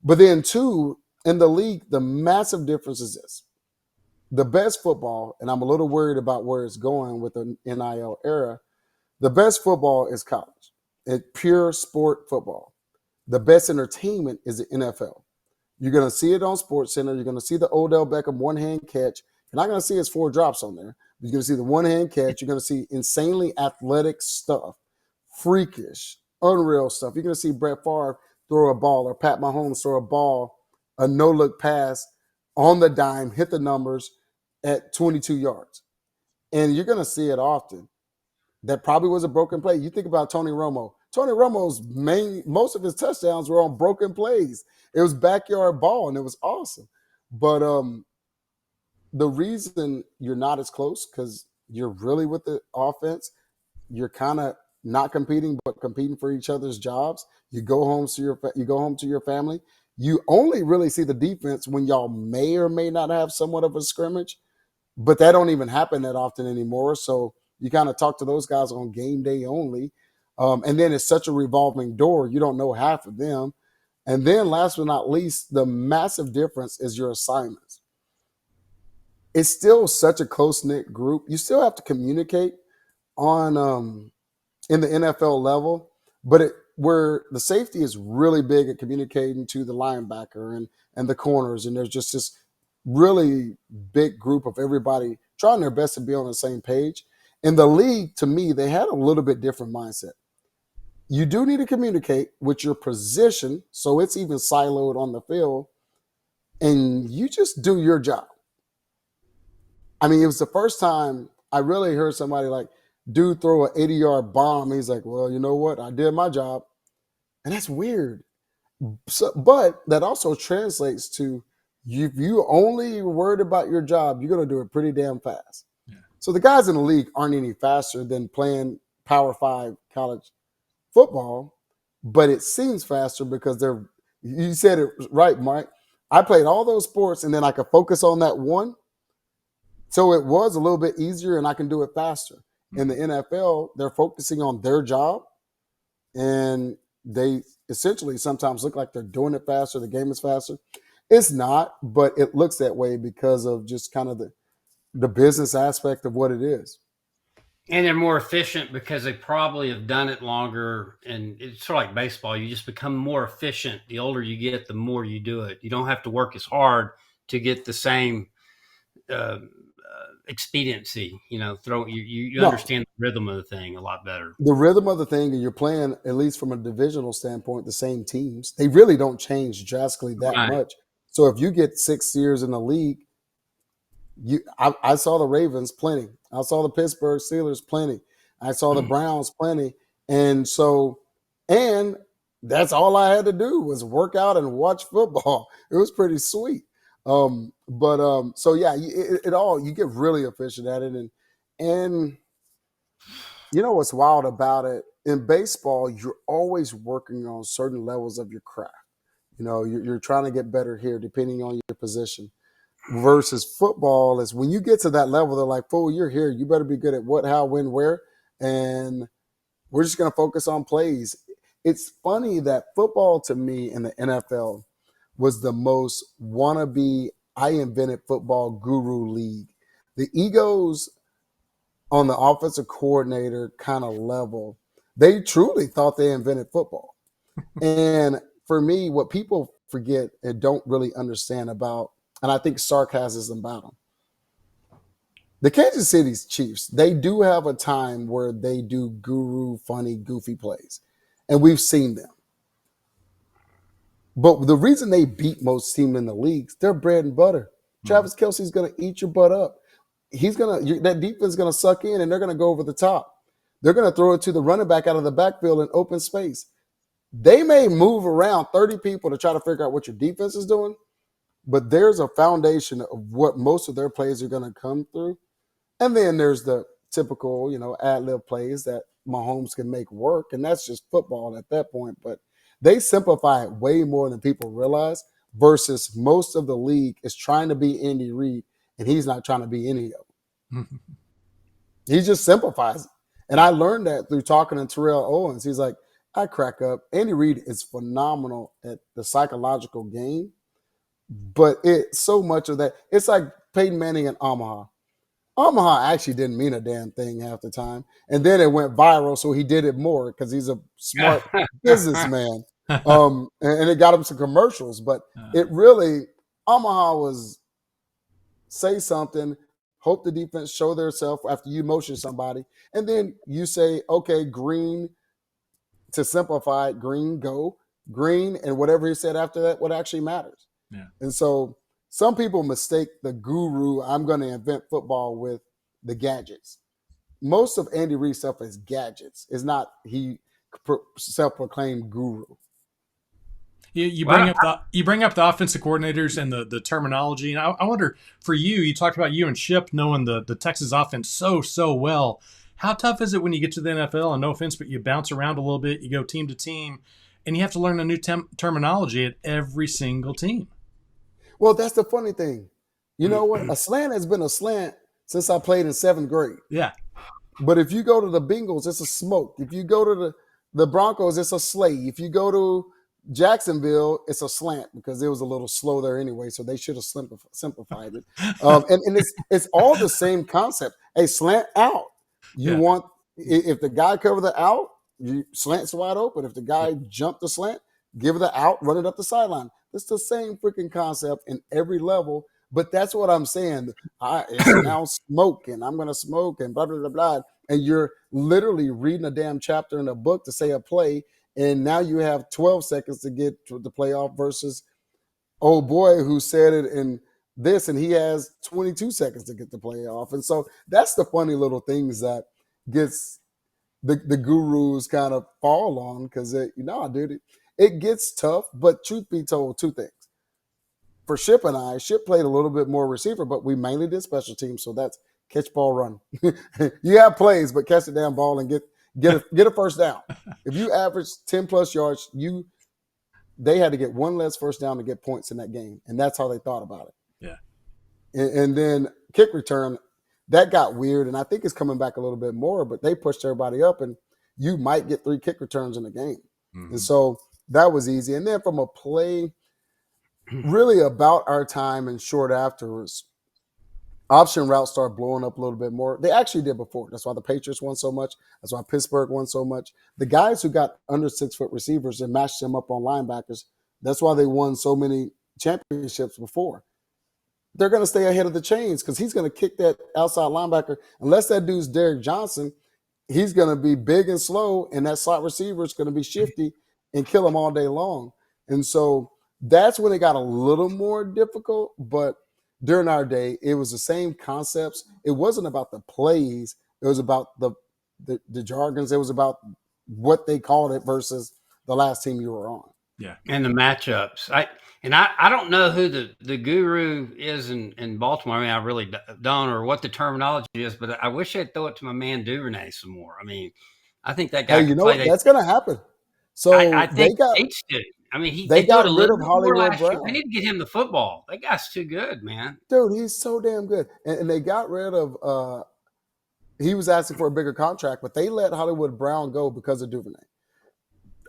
But then, 2, in the league, the massive difference is this. The best football, and I'm a little worried about where it's going with the NIL era, the best football is college. It's pure sport football. The best entertainment is the NFL. You're going to see it on SportsCenter. You're going to see the Odell Beckham one-hand catch. You're not going to see his 4 drops on there. You're going to see the one-hand catch. You're going to see insanely athletic stuff, freakish, unreal stuff. You're going to see Brett Favre throw a ball, or Pat Mahomes throw a ball, a no-look pass on the dime, hit the numbers at 22 yards. And you're going to see it often. That probably was a broken play. You think about Tony Romo. Tony Romo's most of his touchdowns were on broken plays. It was backyard ball, and it was awesome. But the reason you're not as close, because you're really with the offense, you're kind of not competing, but competing for each other's jobs. You go home to your family. You only really see the defense when y'all may or may not have somewhat of a scrimmage, but that don't even happen that often anymore. So you kind of talk to those guys on game day only. And then it's such a revolving door. You don't know half of them. And then last but not least, the massive difference is your assignments. It's still such a close-knit group. You still have to communicate on in the NFL level, but where the safety is really big at communicating to the linebacker and the corners, and there's just this really big group of everybody trying their best to be on the same page. In the league, to me, they had a little bit different mindset. You do need to communicate with your position, so it's even siloed on the field, and you just do your job. I mean, it was the first time I really heard somebody like, dude throw an 80-yard bomb. He's like, well, you know what? I did my job. And that's weird. So, but that also translates to if you only worried about your job, you're going to do it pretty damn fast. Yeah. So the guys in the league aren't any faster than playing Power 5 college football, but it seems faster because you said it right, Mike. I played all those sports and then I could focus on that one. So it was a little bit easier and I can do it faster. In the NFL, they're focusing on their job and they essentially sometimes look like they're doing it faster. The game is faster. It's not, but it looks that way because of just kind of the business aspect of what it is. And they're more efficient because they probably have done it longer. And it's sort of like baseball. You just become more efficient. The older you get, the more you do it. You don't have to work as hard to get the same expediency. You understand the rhythm of the thing a lot better. The rhythm of the thing, and you're playing, at least from a divisional standpoint, the same teams. They really don't change drastically that much. So if you get 6 years in the league, I saw the Ravens plenty. I saw the Pittsburgh Steelers plenty. I saw the Browns plenty. And that's all I had to do was work out and watch football. It was pretty sweet. So yeah, you get really efficient at it. And you know what's wild about it? In baseball, you're always working on certain levels of your craft. You know, you're trying to get better here depending on your position. Versus football is when you get to that level, they're like, fool, you're here. You better be good at what, how, when, where. And we're just going to focus on plays. It's funny that football to me in the NFL was the most wannabe, I invented football guru league. The egos on the offensive coordinator kind of level, they truly thought they invented football. And for me, what people forget and don't really understand about, and I think sarcasm about them, the Kansas City Chiefs, they do have a time where they do guru, funny, goofy plays. And we've seen them. But the reason they beat most teams in the leagues, they're bread and butter. Travis Kelce's going to eat your butt up. That defense is going to suck in, and they're going to go over the top. They're going to throw it to the running back out of the backfield in open space. They may move around 30 people to try to figure out what your defense is doing, but there's a foundation of what most of their plays are going to come through. And then there's the typical, ad-lib plays that Mahomes can make work, and that's just football at that point. But they simplify it way more than people realize versus most of the league is trying to be Andy Reid, and he's not trying to be any of them. He just simplifies it. And I learned that through talking to Terrell Owens. He's like, I crack up. Andy Reid is phenomenal at the psychological game, but it's so much of that. It's like Peyton Manning and Omaha. Omaha actually didn't mean a damn thing half the time. And then it went viral, so he did it more because he's a smart businessman. And it got him some commercials. But it really, Omaha was say something, hope the defense show their self after you motion somebody. And then you say, okay, green, to simplify it, green, go. Green, and whatever he said after that, what actually matters. Yeah. And so some people mistake the guru, I'm going to invent football, with the gadgets. Most of Andy Reid's stuff is gadgets. It's not he self-proclaimed guru. You bring up the offensive coordinators and the terminology. And I wonder, for you talked about you and Ship knowing the Texas offense so well. How tough is it when you get to the NFL, and no offense, but you bounce around a little bit, you go team to team, and you have to learn a new terminology at every single team? Well, that's the funny thing. You know what? A slant has been a slant since I played in 7th grade. Yeah. But if you go to the Bengals, it's a smoke. If you go to the Broncos, it's a slay. If you go to Jacksonville, it's a slant because it was a little slow there anyway, so they should have simplified it. And it's all the same concept. A slant out. You want If the guy cover the out, you slant's wide open. If the guy jumped the slant, give the out, run it up the sideline. It's the same freaking concept in every level. But that's what I'm saying. It's now smoke, and I'm going to smoke, and blah, blah, blah, blah. And you're literally reading a damn chapter in a book to say a play, and now you have 12 seconds to get to the playoff versus old boy who said it in this, and he has 22 seconds to get the playoff. And so that's the funny little things that gets the gurus kind of fall on, because dude, it gets tough. But truth be told, two things. For Ship and I, Ship played a little bit more receiver, but we mainly did special teams. So that's catch, ball, run. You have plays, but catch the damn ball and get a first down. If you average 10 plus yards, they had to get one less first down to get points in that game, and that's how they thought about it. Yeah. And then kick return, that got weird, and I think it's coming back a little bit more, but they pushed everybody up, and you might get 3 kick returns in the game. Mm-hmm. And so that was easy. And then from a play, really about our time and short afterwards, option routes started blowing up a little bit more. They actually did before. That's why the Patriots won so much. That's why Pittsburgh won so much. The guys who got under 6-foot receivers and matched them up on linebackers, that's why they won so many championships before. They're going to stay ahead of the chains because he's going to kick that outside linebacker. Unless that dude's Derek Johnson, he's going to be big and slow, and that slot receiver is going to be shifty and kill him all day long. And so that's when it got a little more difficult. But during our day, it was the same concepts. It wasn't about the plays. It was about the jargons. It was about what they called it versus the last team you were on. Yeah. And the matchups. I don't know who the guru is in Baltimore. I mean, I really don't, or what the terminology is, but I wish they'd throw it to my man Duvernay some more. I mean, I think that guy. Hey, you know what? That's going to happen. So I think I mean, they got rid of Hollywood Brown. They need to get him the football. That guy's too good, man. Dude, he's so damn good. And they got rid of he was asking for a bigger contract, but they let Hollywood Brown go because of Duvernay.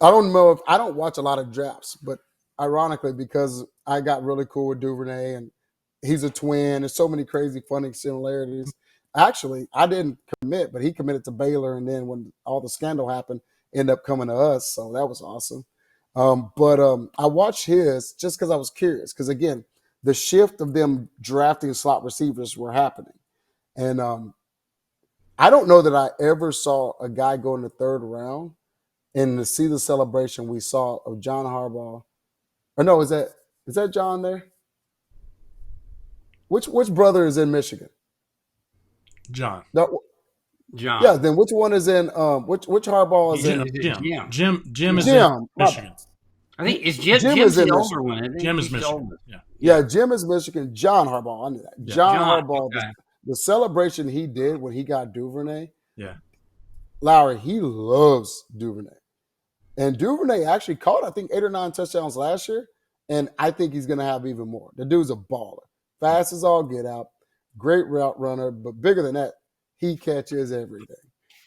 I don't know I don't watch a lot of drafts, but ironically, because I got really cool with Duvernay and he's a twin. There's so many crazy, funny similarities. Actually, I didn't commit, but he committed to Baylor. And then when all the scandal happened, ended up coming to us. So that was awesome. But I watched his just because I was curious. Because, again, the shift of them drafting slot receivers were happening. And I don't know that I ever saw a guy go in the 3rd round and to see the celebration we saw of John Harbaugh. Or no, is that John there? Which brother is in Michigan? John. No, John. Yeah, then which one is in which Harbaugh is in? Jim is in Michigan. I think Jim's the older one. Jim is Michigan. Yeah, Jim is Michigan. John Harbaugh, I knew that. Yeah. John Harbaugh, okay. The celebration he did when he got Duvernay. Yeah. Lowery, he loves Duvernay. And Duvernay actually caught, I think, 8 or 9 touchdowns last year. And I think he's going to have even more. The dude's a baller. Fast as all get out. Great route runner. But bigger than that, he catches everything.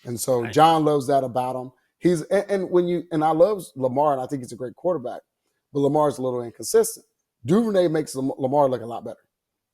And so John loves that about him. And I love Lamar, and I think he's a great quarterback. But Lamar's a little inconsistent. Duvernay makes Lamar look a lot better.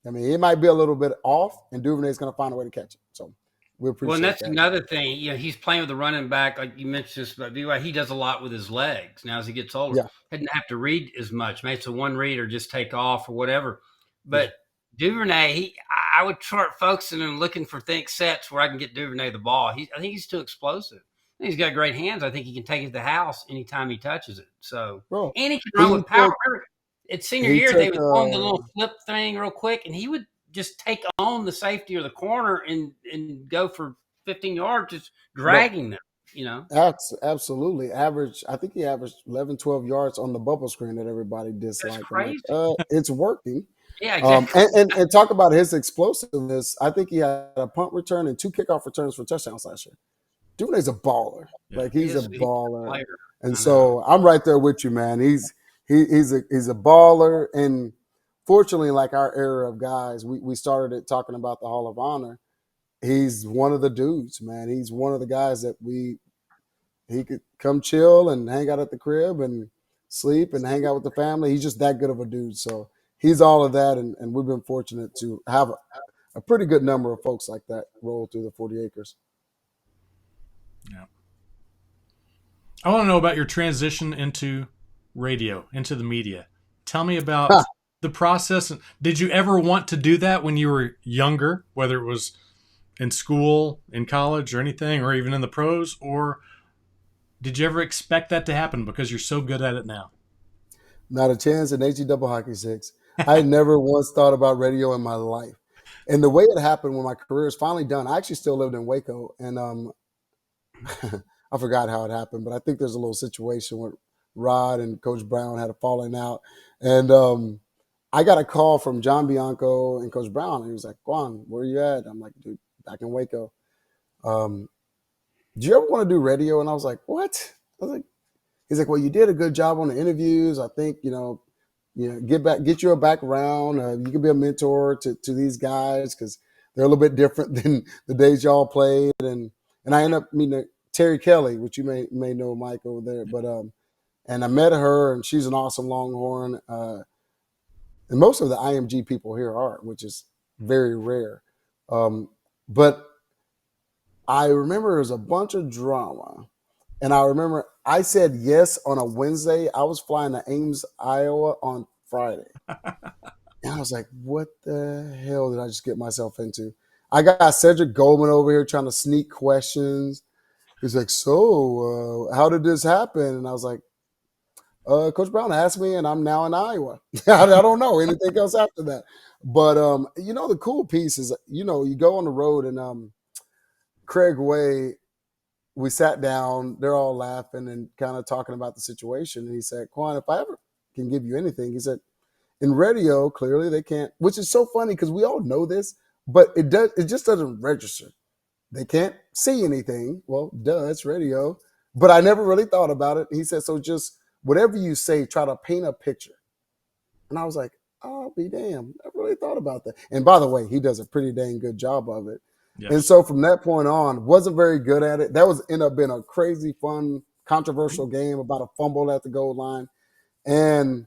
I mean, he might be a little bit off, and Duvernay's going to find a way to catch it. So we appreciate that. Well, and that's another thing. You know, he's playing with the running back. Like you mentioned this, but he does a lot with his legs. Now, as he gets older, he doesn't have to read as much. Maybe it's a one read or just take off or whatever. But Duvernay, I would start focusing and looking for sets where I can get Duvernay the ball. I think he's too explosive. He's got great hands. I think he can take it to the house anytime he touches it. So, and he can run with power. At senior year, they would throw him the little flip thing real quick, and he would just take on the safety or the corner and go for 15 yards, just dragging them, you know? Absolutely. I think he averaged 11, 12 yards on the bubble screen that everybody disliked. That's crazy. It's working. Yeah, exactly. And talk about his explosiveness. I think he had a punt return and 2 kickoff returns for touchdowns last year. Duvernay's a baller. Yeah. Like he's a baller. And so I'm right there with you, man. He's a baller. And fortunately, like our era of guys, we started it talking about the Hall of Honor. He's one of the dudes, man. He's one of the guys that he could come chill and hang out at the crib and sleep and hang out with the family. He's just that good of a dude. So he's all of that. And we've been fortunate to have a pretty good number of folks like that roll through the 40 acres. Yeah. I want to know about your transition into radio, into the media. Tell me about the process. Did you ever want to do that when you were younger, whether it was in school, in college, or anything, or even in the pros? Or did you ever expect that to happen because you're so good at it now? Not a chance in HE double hockey sticks. I had never once thought about radio in my life. And the way it happened when my career is finally done, I actually still lived in Waco. And I forgot how it happened, but I think there's a little situation where Rod and Coach Brown had a falling out. And I got a call from John Bianco and Coach Brown. And he was like, Quan, where are you at? I'm like, dude, back in Waco. Do you ever want to do radio? And I was like, what? I was like, he's like, well, you did a good job on the interviews. I think, get you a background. You can be a mentor to these guys because they're a little bit different than the days y'all played. And I ended up meeting Terry Kelly, which you may know Mike over there. But and I met her, and she's an awesome Longhorn. And most of the IMG people here are, which is very rare. But I remember there was a bunch of drama. And I remember I said yes on a Wednesday. I was flying to Ames, Iowa on Friday. And I was like, what the hell did I just get myself into? I got Cedric Goldman over here trying to sneak questions. He's like, so how did this happen? And I was like, Coach Brown asked me, and I'm now in Iowa. I don't know anything else after that. But, the cool piece is, you go on the road, and Craig Way, we sat down, they're all laughing and kind of talking about the situation. And he said, Quan, if I ever can give you anything, he said, in radio, clearly they can't, which is so funny because we all know this, but it just doesn't register. They can't see anything. Well, duh, it's radio. But I never really thought about it. He said, so just whatever you say, try to paint a picture. And I was like, oh, I'll be damned. I really thought about that. And by the way, he does a pretty dang good job of it. Yes. And so from that point on, wasn't very good at it. That was ended up being a crazy, fun, controversial game about a fumble at the goal line. And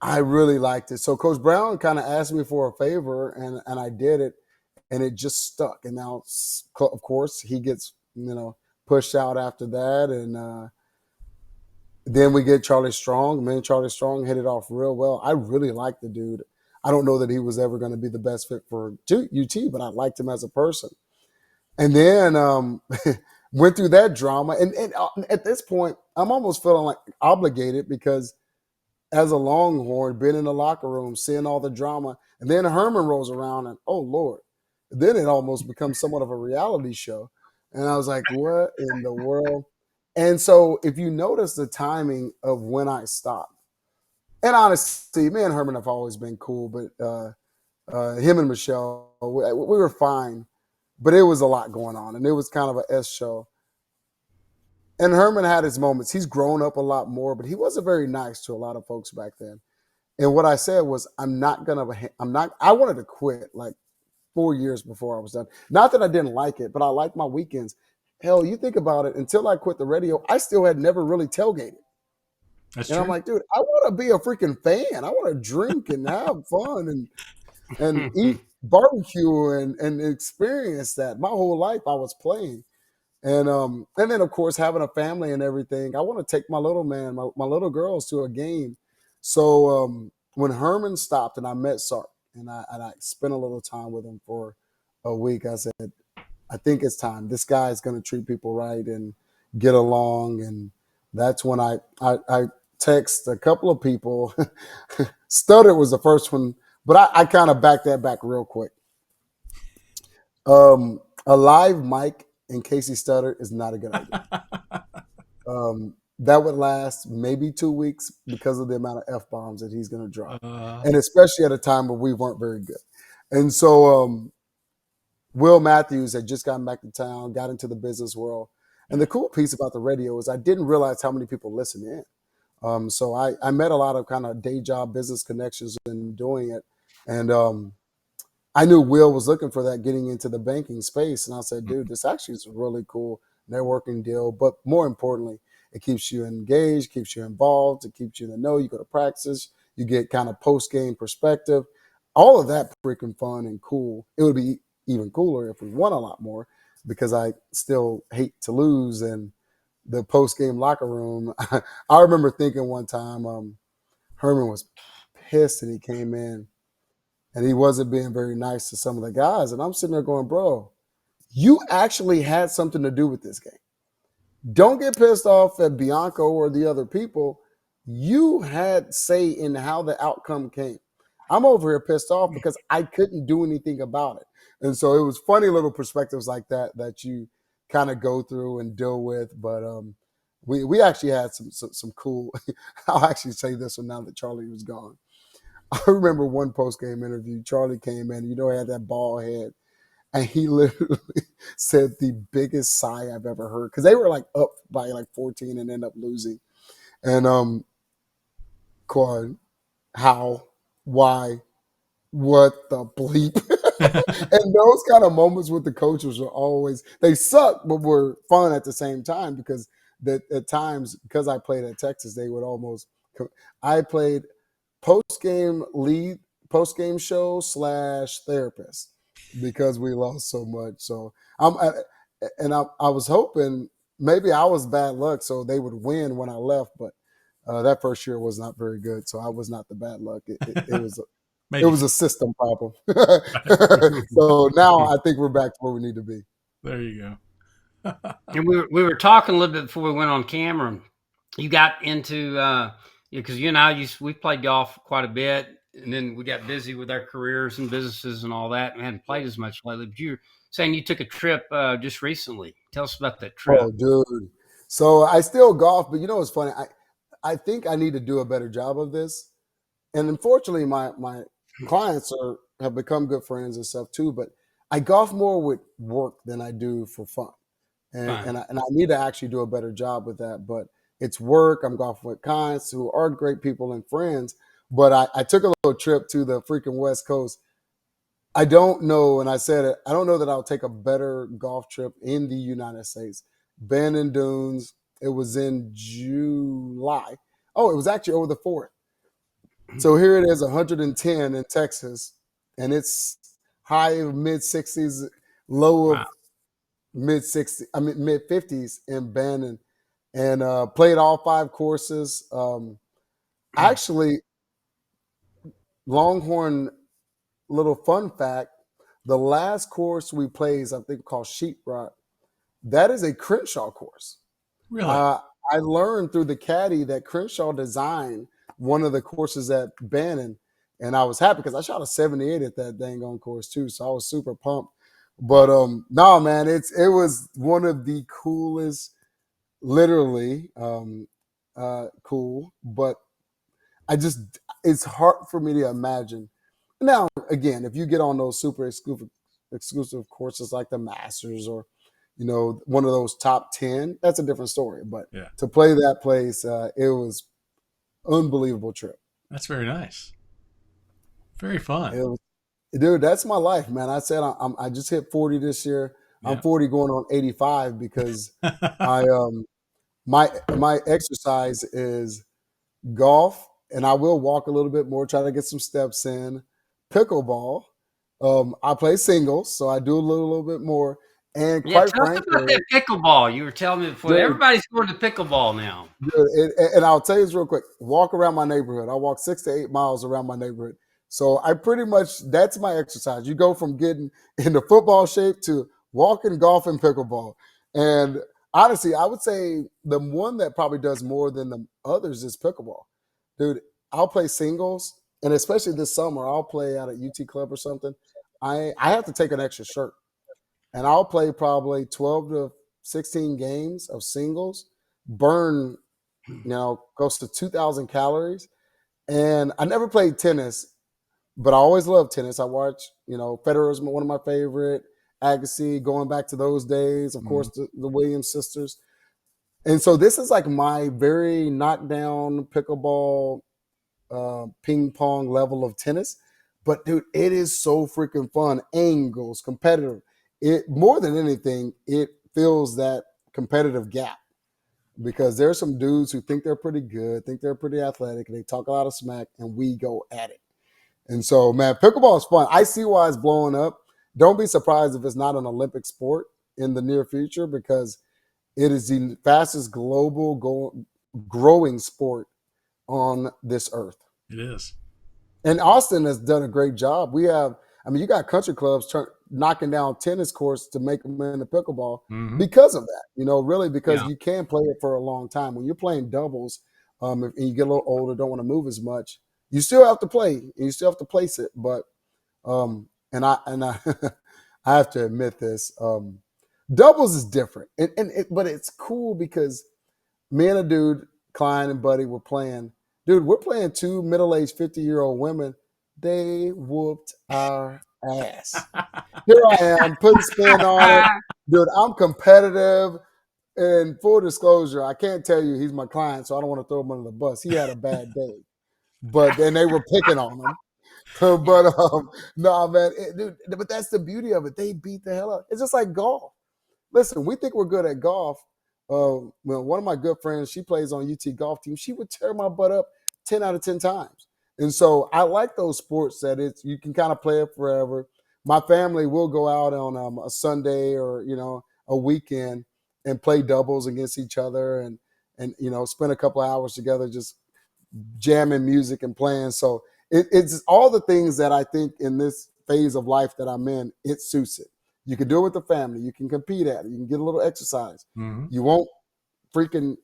I really liked it. So Coach Brown kind of asked me for a favor, and I did it, and it just stuck. And now, of course, he gets, pushed out after that. And then we get Charlie Strong. Me and Charlie Strong hit it off real well. I really liked the dude. I don't know that he was ever going to be the best fit for UT, but I liked him as a person. And then went through that drama. And at this point, I'm almost feeling like obligated because as a Longhorn, been in the locker room, seeing all the drama, and then Herman rolls around and, oh, Lord. Then it almost becomes somewhat of a reality show. And I was like, what in the world? And so if you notice the timing of when I stopped, and honestly, me and Herman have always been cool, but him and Michelle, we were fine, but it was a lot going on, and it was kind of a S show. And Herman had his moments. He's grown up a lot more, but he wasn't very nice to a lot of folks back then. And what I said was, I wanted to quit like 4 years before I was done. Not that I didn't like it, but I liked my weekends. Hell, you think about it, until I quit the radio, I still had never really tailgated. That's and true. I'm like, dude, I want to be a freaking fan. I want to drink and have fun and eat barbecue and experience that. My whole life I was playing. And then of course having a family and everything. I want to take my little man, my little girls to a game. So when Herman stopped and I met Sark and I spent a little time with him for a week, I said, I think it's time. This guy is going to treat people right and get along. And that's when I text a couple of people. Stutter was the first one, but I kind of backed that back real quick. A live mic in Casey Stutter is not a good idea. That would last maybe 2 weeks because of the amount of F-bombs that he's going to drop. And especially at a time where we weren't very good. And so Will Matthews had just gotten back to town, got into the business world. And the cool piece about the radio is I didn't realize how many people listen in. So I met a lot of kind of day job business connections in doing it. And I knew Will was looking for that getting into the banking space. And I said, dude, this actually is a really cool networking deal. But more importantly, it keeps you engaged, keeps you involved, it keeps you in the know. You go to practice, you get kind of post-game perspective. All of that freaking fun and cool. It would be even cooler if we won a lot more. because I still hate to lose. And the post game locker room, I remember thinking one time Herman was pissed and he came in and he wasn't being very nice to some of the guys. And I'm sitting there going, bro, you actually had something to do with this game. Don't get pissed off at Bianco or the other people. You had say in how the outcome came. I'm over here pissed off because I couldn't do anything about it. And so it was funny little perspectives like that you kind of go through and deal with. But we actually had some cool. I'll actually say this one now that Charlie was gone. I remember one post game interview. Charlie came in. He had that bald head. And he literally said the biggest sigh I've ever heard because they were like up by like 14 and end up losing. And Quan, how, why, what the bleep? And those kind of moments with the coaches are always, they suck, but were fun at the same time because at times, because I played at Texas, they would almost, I played post-game show / therapist because we lost so much. So I was hoping maybe I was bad luck so they would win when I left, but that first year was not very good. So I was not the bad luck. It was a system problem. So now I think we're back to where we need to be. There you go. And we were talking a little bit before we went on camera. You got into because you and I we played golf quite a bit, and then we got busy with our careers and businesses and all that, and hadn't played as much lately. But you're saying you took a trip just recently. Tell us about that trip. Oh, dude. So I still golf, but it's funny. I think I need to do a better job of this. And unfortunately, my clients have become good friends and stuff too. But I golf more with work than I do for fun, and I need to actually do a better job with that. But it's work. I'm golfing with clients who are great people and friends. But I took a little trip to the freaking West Coast. I don't know, and I said it, I don't know that I'll take a better golf trip in the United States. Bandon Dunes, it was in July. Oh, it was actually over the 4th. So here it is, 110 in Texas, and it's high of mid-60s, low of mid-60s, mid-50s in Bandon, and played all 5 courses. Actually, Longhorn, little fun fact, the last course we played is, I think, called Sheetrock. That is a Crenshaw course. Really? I learned through the caddy that Crenshaw designed one of the courses at Bannon, and I was happy because I shot a 78 at that dang on course too, so I was super pumped. But no, man, it was one of the coolest, literally cool. But it's hard for me to imagine. Now, again, if you get on those super exclusive courses like the Masters or one of those top 10, that's a different story. But to play that place, it was unbelievable trip. That's very nice. Very fun. Dude, that's my life, man. I said I just hit 40 this year. Yeah. I'm 40 going on 85 because my exercise is golf, and I will walk a little bit more, try to get some steps in. Pickleball. I play singles, so I do a little bit more. And quite frankly, tell us about that pickleball. You were telling me before. Dude, everybody's going to pickleball now. Dude, and I'll tell you this real quick. Walk around my neighborhood. I walk 6 to 8 miles around my neighborhood. So I pretty much, that's my exercise. You go from getting into football shape to walking, golf, and pickleball. And honestly, I would say the one that probably does more than the others is pickleball. Dude, I'll play singles, and especially this summer, I'll play out at UT Club or something. I have to take an extra shirt. And I'll play probably 12 to 16 games of singles, burn, close to 2,000 calories. And I never played tennis, but I always loved tennis. I watch, Federer's one of my favorite, Agassi, going back to those days, of course, the Williams sisters. And so this is like my very knockdown pickleball, ping pong level of tennis. But, dude, it is so freaking fun. Angles, competitive. It more than anything, it fills that competitive gap because there's some dudes who think they're pretty good, think they're pretty athletic, and they talk a lot of smack, and we go at it. And so, man, pickleball is fun. I see why it's blowing up. Don't be surprised if it's not an Olympic sport. in the near future because it is the fastest growing sport on this earth. It is. And Austin has done a great job. You got country clubs knocking down tennis courts to make them into pickleball because of that. Really because you can play it for a long time. When you're playing doubles, and you get a little older, don't want to move as much, you still have to play. And you still have to place it. But and I I have to admit this. Doubles is different, but it's cool because me and a dude, Klein and Buddy, were playing. Dude, we're playing two middle-aged 50-year-old women. They whooped our ass. Here I am, putting spin on it. Dude, I'm competitive. And full disclosure, I can't tell you he's my client, so I don't want to throw him under the bus. He had a bad day. But then they were picking on him. But no, man, dude, but that's the beauty of it. They beat the hell out. It's just like golf. Listen, we think we're good at golf. Well, one of my good friends, she plays on UT golf team. She would tear my butt up 10 out of 10 times. And so I like those sports that you can kind of play it forever. My family will go out on a Sunday or, a weekend and play doubles against each other and spend a couple of hours together just jamming music and playing. So it's all the things that I think in this phase of life that I'm in, it suits it. You can do it with the family. You can compete at it. You can get a little exercise. You won't freaking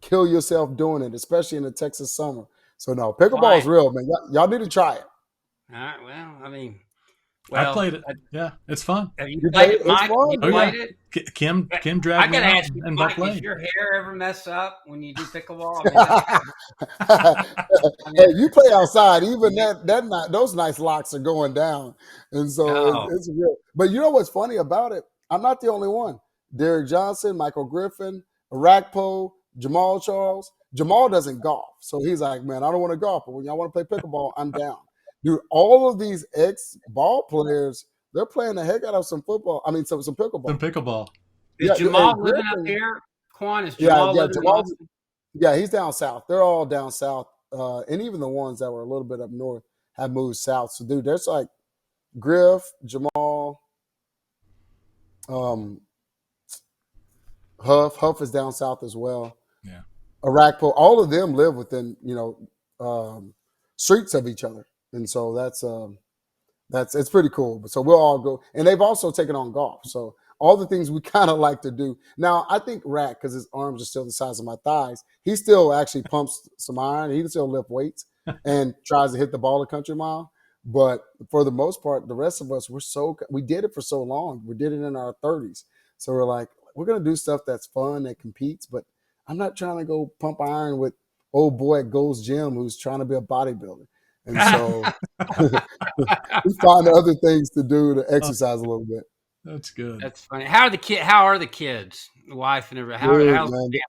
kill yourself doing it, especially in the Texas summer. So no, pickleball is real, man. Y'all need to try it. All right. Well, I played it. Yeah, it's fun. Have you played it, Mike? You played it? Kim dragged me out. I gotta ask you, Mike, does your hair ever mess up when you do pickleball? Hey, you play outside, even those nice locks are going down, and so it's real. But you know what's funny about it? I'm not the only one. Derek Johnson, Michael Griffin, Arakpo, Jamal Charles. Jamal doesn't golf, so he's like, man, I don't want to golf, but when y'all want to play pickleball, I'm down. Dude, all of these ex-ball players, they're playing the heck out of some football. I mean, some pickleball. Some pickleball. Is Jamal living up here? Quan, is Jamal living in Austin? Yeah, he's down south. They're all down south. And even the ones that were a little bit up north have moved south. So, dude, there's like Griff, Jamal, Huff. Huff is down south as well. Yeah. Arakpo, all of them live within, streets of each other. And so it's pretty cool. So we'll all go. And they've also taken on golf. So all the things we kind of like to do. Now, I think Rat, because his arms are still the size of my thighs, he still actually pumps some iron. He can still lift weights and tries to hit the ball a country mile. But for the most part, the rest of us, we did it for so long. We did it in our 30s. So we're like, we're going to do stuff that's fun, that competes. But I'm not trying to go pump iron with old boy at Gold's Gym who's trying to be a bodybuilder. And so we find other things to do to exercise a little bit. That's good. That's funny. How are the kids? The wife and everything. How's the family?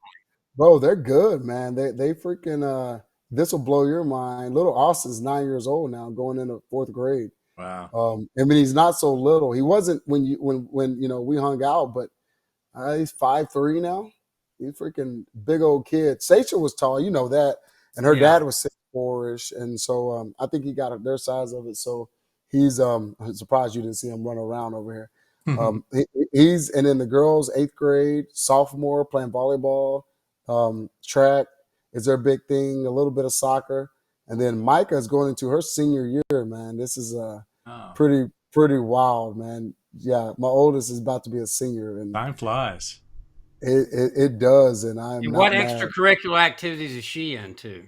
Bro, they're good, man. They freaking this will blow your mind. Little Austin's 9 years old now, going into 4th grade. Wow. He's not so little. He wasn't when we hung out, but he's 5'3" now. He's freaking big old kid. Sasha was tall, you know that, and her dad was 6'4" and so I think he got their size of it. So he's I'm surprised you didn't see him run around over here. He's and then the girls 8th grade, sophomore, playing volleyball, track is their big thing, a little bit of soccer, and then Micah is going into her senior year. Man, this is pretty wild, man. Yeah, my oldest is about to be a senior, and time flies. It does, and I'm. What extracurricular activities is she into?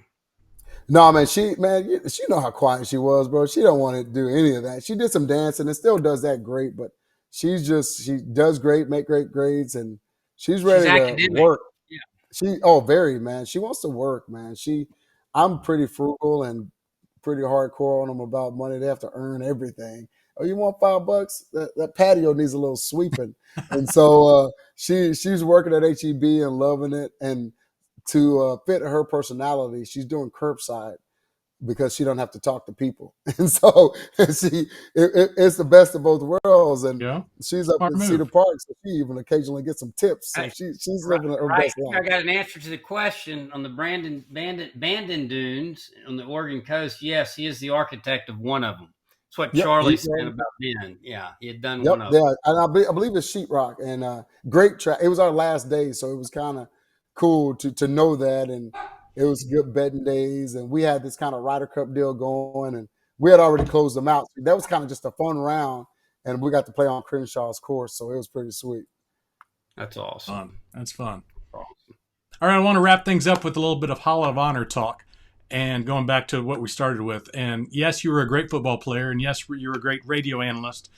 No, man, she know how quiet she was, bro. She don't want to do any of that. She did some dancing and still does that great, but she does great, make great grades, and she's ready to work. Yeah. Very, man. She wants to work, man. I'm pretty frugal and pretty hardcore on them about money. They have to earn everything. Oh, you want $5? That patio needs a little sweeping. And so she's working at HEB and loving it. And to fit her personality, she's doing curbside because she don't have to talk to people. And so it's the best of both worlds. And she's up in Cedar Park, so she even occasionally gets some tips. So she's living her best life. I got an answer to the question on the Bandon Dunes on the Oregon coast. Yes, he is the architect of one of them. That's what Yep. Charlie said about Ben. Yeah, he had done Yep. one of them. Yeah. And I believe it's sheetrock and great track. It was our last day, so it was kind of cool to know that. And it was good betting days. And we had this kind of Ryder Cup deal going, and we had already closed them out. That was kind of just a fun round. And we got to play on Crenshaw's course, so it was pretty sweet. That's awesome. Fun. That's fun. Awesome. All right, I want to wrap things up with a little bit of Hall of Honor talk and going back to what we started with. And yes, you were a great football player, and yes, you were a great radio analyst,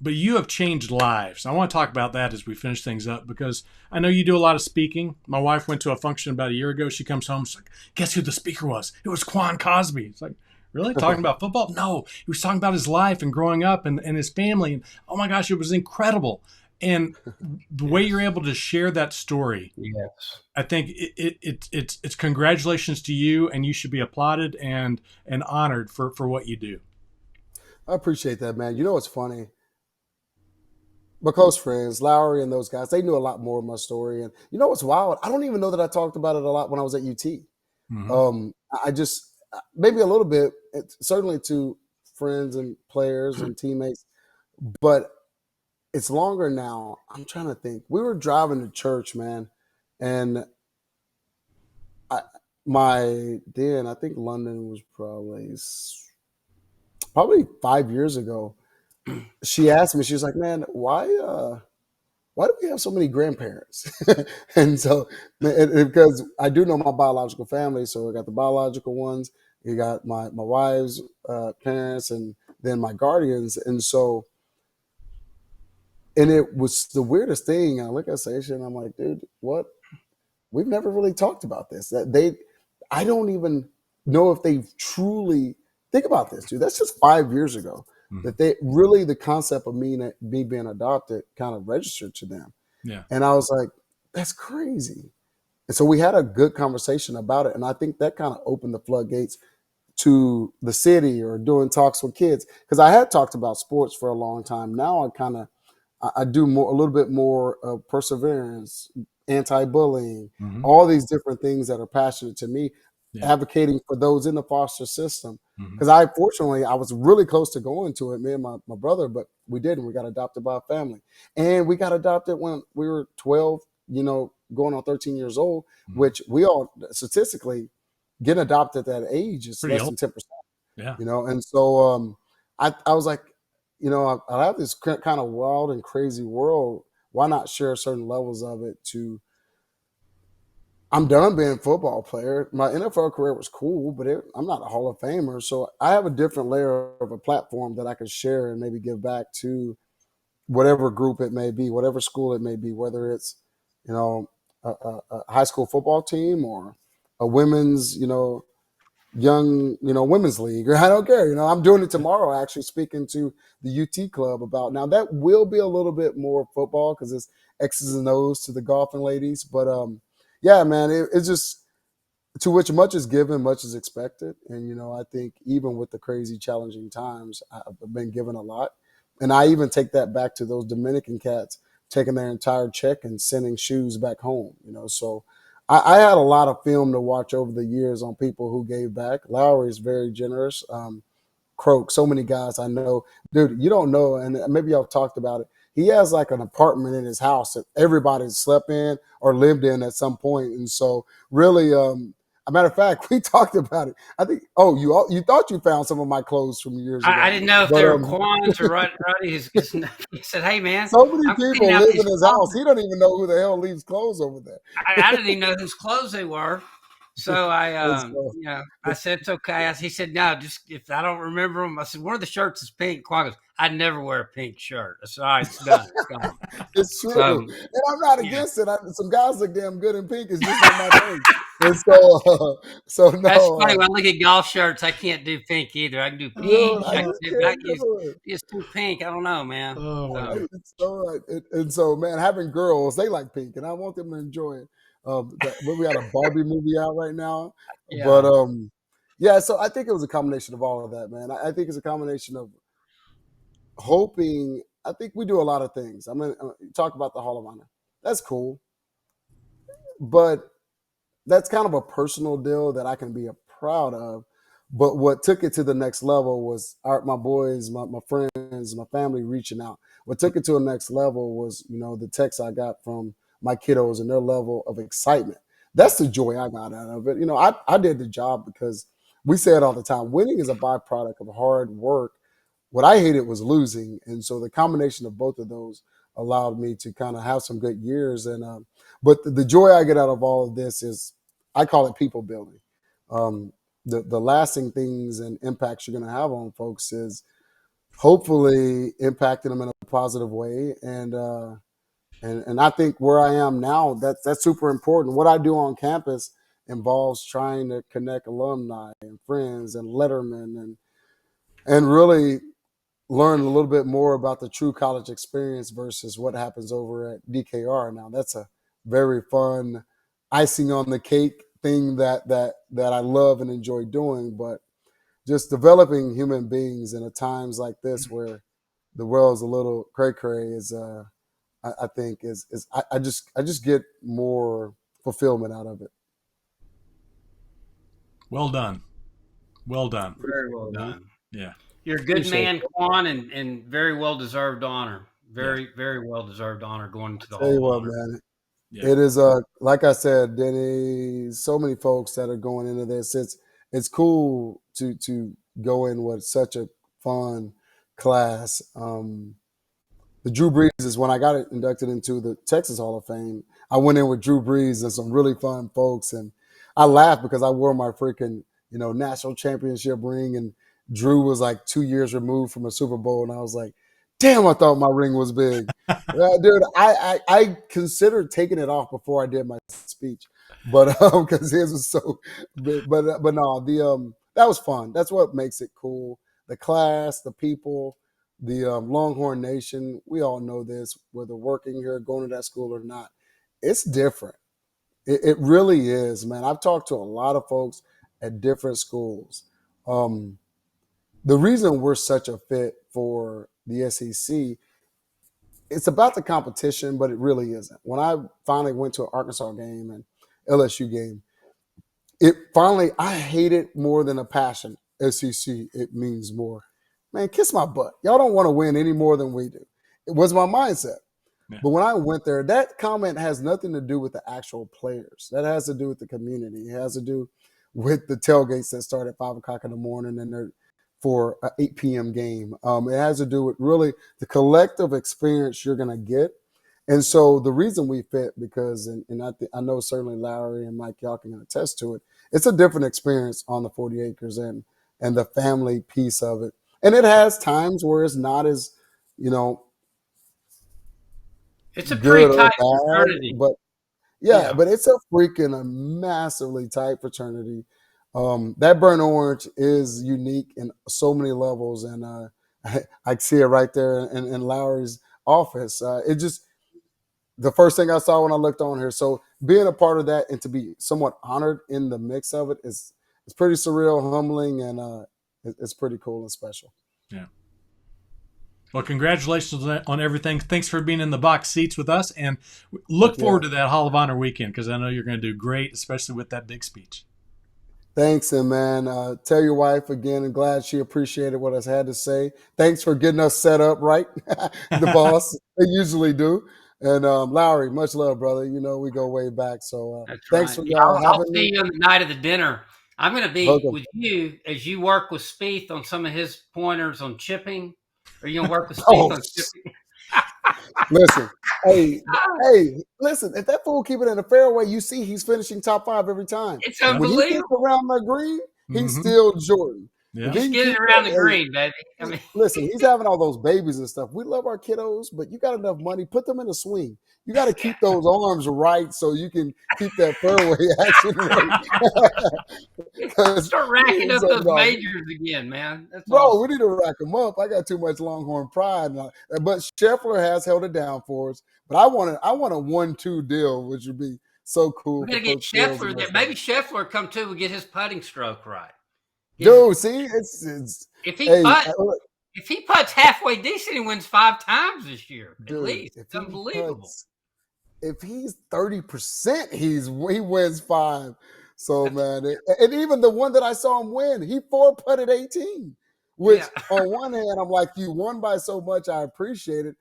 but you have changed lives. I want to talk about that as we finish things up because I know you do a lot of speaking. My wife went to a function about a year ago. She comes home, she's like, guess who the speaker was? It was Quan Cosby. It's like, really? Talking about football? No, he was talking about his life and growing up and his family. And oh my gosh, it was incredible. And the way you're able to share that story, yes, I think it's congratulations to you, and you should be applauded and honored for what you do. I appreciate that, man. You know what's funny? My close friends, Lowery and those guys, they knew a lot more of my story. And you know what's wild? I don't even know that I talked about it a lot when I was at UT. Mm-hmm. I just maybe a little bit, certainly to friends and players and teammates, but it's longer now. I'm trying to think. We were driving to church, man, and I think London was probably 5 years ago. She asked me, she was like, "Man, why do we have so many grandparents?" And so, because I do know my biological family, so I got the biological ones, you got my wife's parents, and then my guardians, and so. And it was the weirdest thing. I look at Sasha and I'm like, dude, what? We've never really talked about this. I don't even know if they truly think about this, dude. That's just 5 years ago Mm-hmm. that they really, the concept of me being adopted kind of registered to them. Yeah. And I was like, that's crazy. And so we had a good conversation about it. And I think that kind of opened the floodgates to the city or doing talks with kids. Because I had talked about sports for a long time. Now I do a little bit more of perseverance, anti-bullying, Mm-hmm. all these different things that are passionate to me, Yeah. advocating for those in the foster system. Mm-hmm. Because I was really close to going to it, me and my brother, but we didn't. We got adopted by a family. And we got adopted when we were 12, going on 13 years old, Mm-hmm. which we all statistically getting adopted at that age is Pretty less old. than 10%. Yeah. And so I was like, I have this kind of wild and crazy world. Why not share certain levels of it I'm done being a football player. My NFL career was cool, but I'm not a Hall of Famer. So I have a different layer of a platform that I can share and maybe give back to whatever group it may be, whatever school it may be, whether it's, a high school football team or a women's, young, women's league, or I don't care. I'm doing it tomorrow, actually speaking to the UT club about now that will be a little bit more football because it's X's and O's to the golfing ladies. But yeah, man, it's just to which much is given, much is expected. And, I think even with the crazy challenging times, I've been given a lot. And I even take that back to those Dominican cats taking their entire check and sending shoes back home, so I had a lot of film to watch over the years on people who gave back. Lowery is very generous. Croak, so many guys I know. Dude, you don't know, and maybe y'all talked about it. He has like an apartment in his house that everybody slept in or lived in at some point. And so really, a matter of fact, we talked about it. I think, you thought you found some of my clothes from years ago. I didn't know if But they were Quan's or Roddy. He said, "Hey, man, so many I'm people cleaning out live these in his clothes." house. He don't even know who the hell leaves clothes over there. I didn't even know whose clothes they were. So And so, I said, it's okay. He said, no, just if I don't remember them. I said, one of the shirts is pink. Quan goes, I never wear a pink shirt. I said, all right, it's done. It's gone. it's true. So, And I'm not yeah. against it. Some guys look damn good in pink. It's just not my thing. And so That's no. funny. When I look at golf shirts, I can't do pink either. I can do Dude, peach. I I can just do can't do it. it's too pink. I don't know, man. Oh my God. It's so right. And so, man, having girls, they like pink, and I want them to enjoy it. We got a Barbie movie out right now, Yeah. but yeah. So I think it was a combination of all of that, man. I think it's a combination of hoping. I think we do a lot of things. I mean, talk about the Hall of Honor. That's cool, but that's kind of a personal deal that I can be proud of. But what took it to the next level was my boys, my friends, my family reaching out. What took it to the next level was, the text I got from my kiddos and their level of excitement. That's the joy I got out of it. I did the job because we say it all the time. Winning is a byproduct of hard work. What I hated was losing. And so the combination of both of those allowed me to kind of have some good years. But the joy I get out of all of this is, I call it people building. The lasting things and impacts you're going to have on folks is hopefully impacting them in a positive way. And I think where I am now, that's super important. What I do on campus involves trying to connect alumni and friends and lettermen and really learn a little bit more about the true college experience versus what happens over at DKR. Now, that's a very fun icing on the cake thing that I love and enjoy doing, but just developing human beings in a times like this where the world's a little cray is I think is I just get more fulfillment out of it. Well done. Well done. Very well done. Yeah. You're a good Appreciate man, it. Quan, and very well deserved honor. Very, Yeah. very well deserved honor going into the Tell you Hall what, of Honor. man, Yeah. it is like I said, Denny, so many folks that are going into this. It's cool to go in with such a fun class. The Drew Brees is when I got inducted into the Texas Hall of Fame. I went in with Drew Brees and some really fun folks, and I laughed because I wore my freaking national championship ring, and Drew was like 2 years removed from a Super Bowl, and I was like, damn, I thought my ring was big. Dude, I considered taking it off before I did my speech, but because his was so big. But no, that was fun. That's what makes it cool. The class, the people, the Longhorn Nation. We all know this, whether working here, going to that school or not. It's different. It really is, man. I've talked to a lot of folks at different schools. The reason we're such a fit for the SEC, it's about the competition, but it really isn't. When I finally went to an Arkansas game and LSU game, I hate it more than a passion. SEC, it means more. Man, kiss my butt. Y'all don't want to win any more than we do. It was my mindset. Yeah. But when I went there, that comment has nothing to do with the actual players. That has to do with the community. It has to do with the tailgates that start at 5 o'clock in the morning and they're for an 8 p.m. game. It has to do with really the collective experience you're going to get. And so the reason we fit, because, and I know certainly Lowery and Mike, y'all can attest to it, it's a different experience on the 40 acres and the family piece of it. And it has times where it's not as, It's a good pretty or tight bad, fraternity. but but it's a freaking a massively tight fraternity. That burnt orange is unique in so many levels, and I see it right there in Lowery's office. It just the first thing I saw when I looked on here. So being a part of that and to be somewhat honored in the mix of it is it's pretty surreal, humbling, and it's pretty cool and special. Yeah. Well, congratulations on everything. Thanks for being in the box seats with us, and look forward to that Hall of Honor weekend because I know you're going to do great, especially with that big speech. Thanks, and man, tell your wife again. I'm glad she appreciated what I had to say. Thanks for getting us set up right, the boss. They usually do. And Lowery, much love, brother. We go way back. So thanks for y'all I'll having see me. you on the night of the dinner. I'm going to be Okay. with you as you work with Spieth on some of his pointers on chipping. Are you going to work with Spieth Oh, on chipping? listen, hey, listen. If that fool keep it in the fairway, you see he's finishing top 5 every time. It's And when he gets unbelievable. around the green, he's still Jordan. Yeah. If he Just can get it keep around that, the green, baby. I mean, listen, he's having all those babies and stuff. We love our kiddos, but you got enough money, put them in a swing. You got to keep those arms right so you can keep that fairway action right. start racking up So, those no, majors again, man. That's bro, awesome. we need to rack them up. I got too much Longhorn pride, but Scheffler has held it down for us. But I want a 1-2 deal, which would be so cool We got for to get Coach Fields. Scheffler there. Maybe Scheffler come too and get his putting stroke right. Dude, see, it's If he hey, if he putts halfway decent, he wins 5 times this year at dude, least. It's unbelievable. If he's 30%, he wins 5. So, man, and even the one that I saw him win, he 4-putted 18, which on one hand, I'm like, you won by so much, I appreciate it.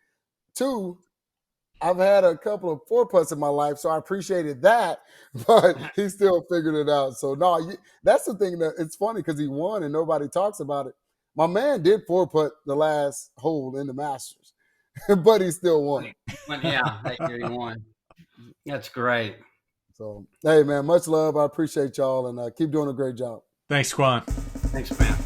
Two, I've had a couple of 4-putts in my life, so I appreciated that, but he still figured it out. So, no, that's the thing that it's funny because he won and nobody talks about it. My man did 4-putt the last hole in the Masters, but he still won. Yeah, that year he won. That's great. So, hey, man, much love. I appreciate y'all, and keep doing a great job. Thanks, Quan. Thanks, man.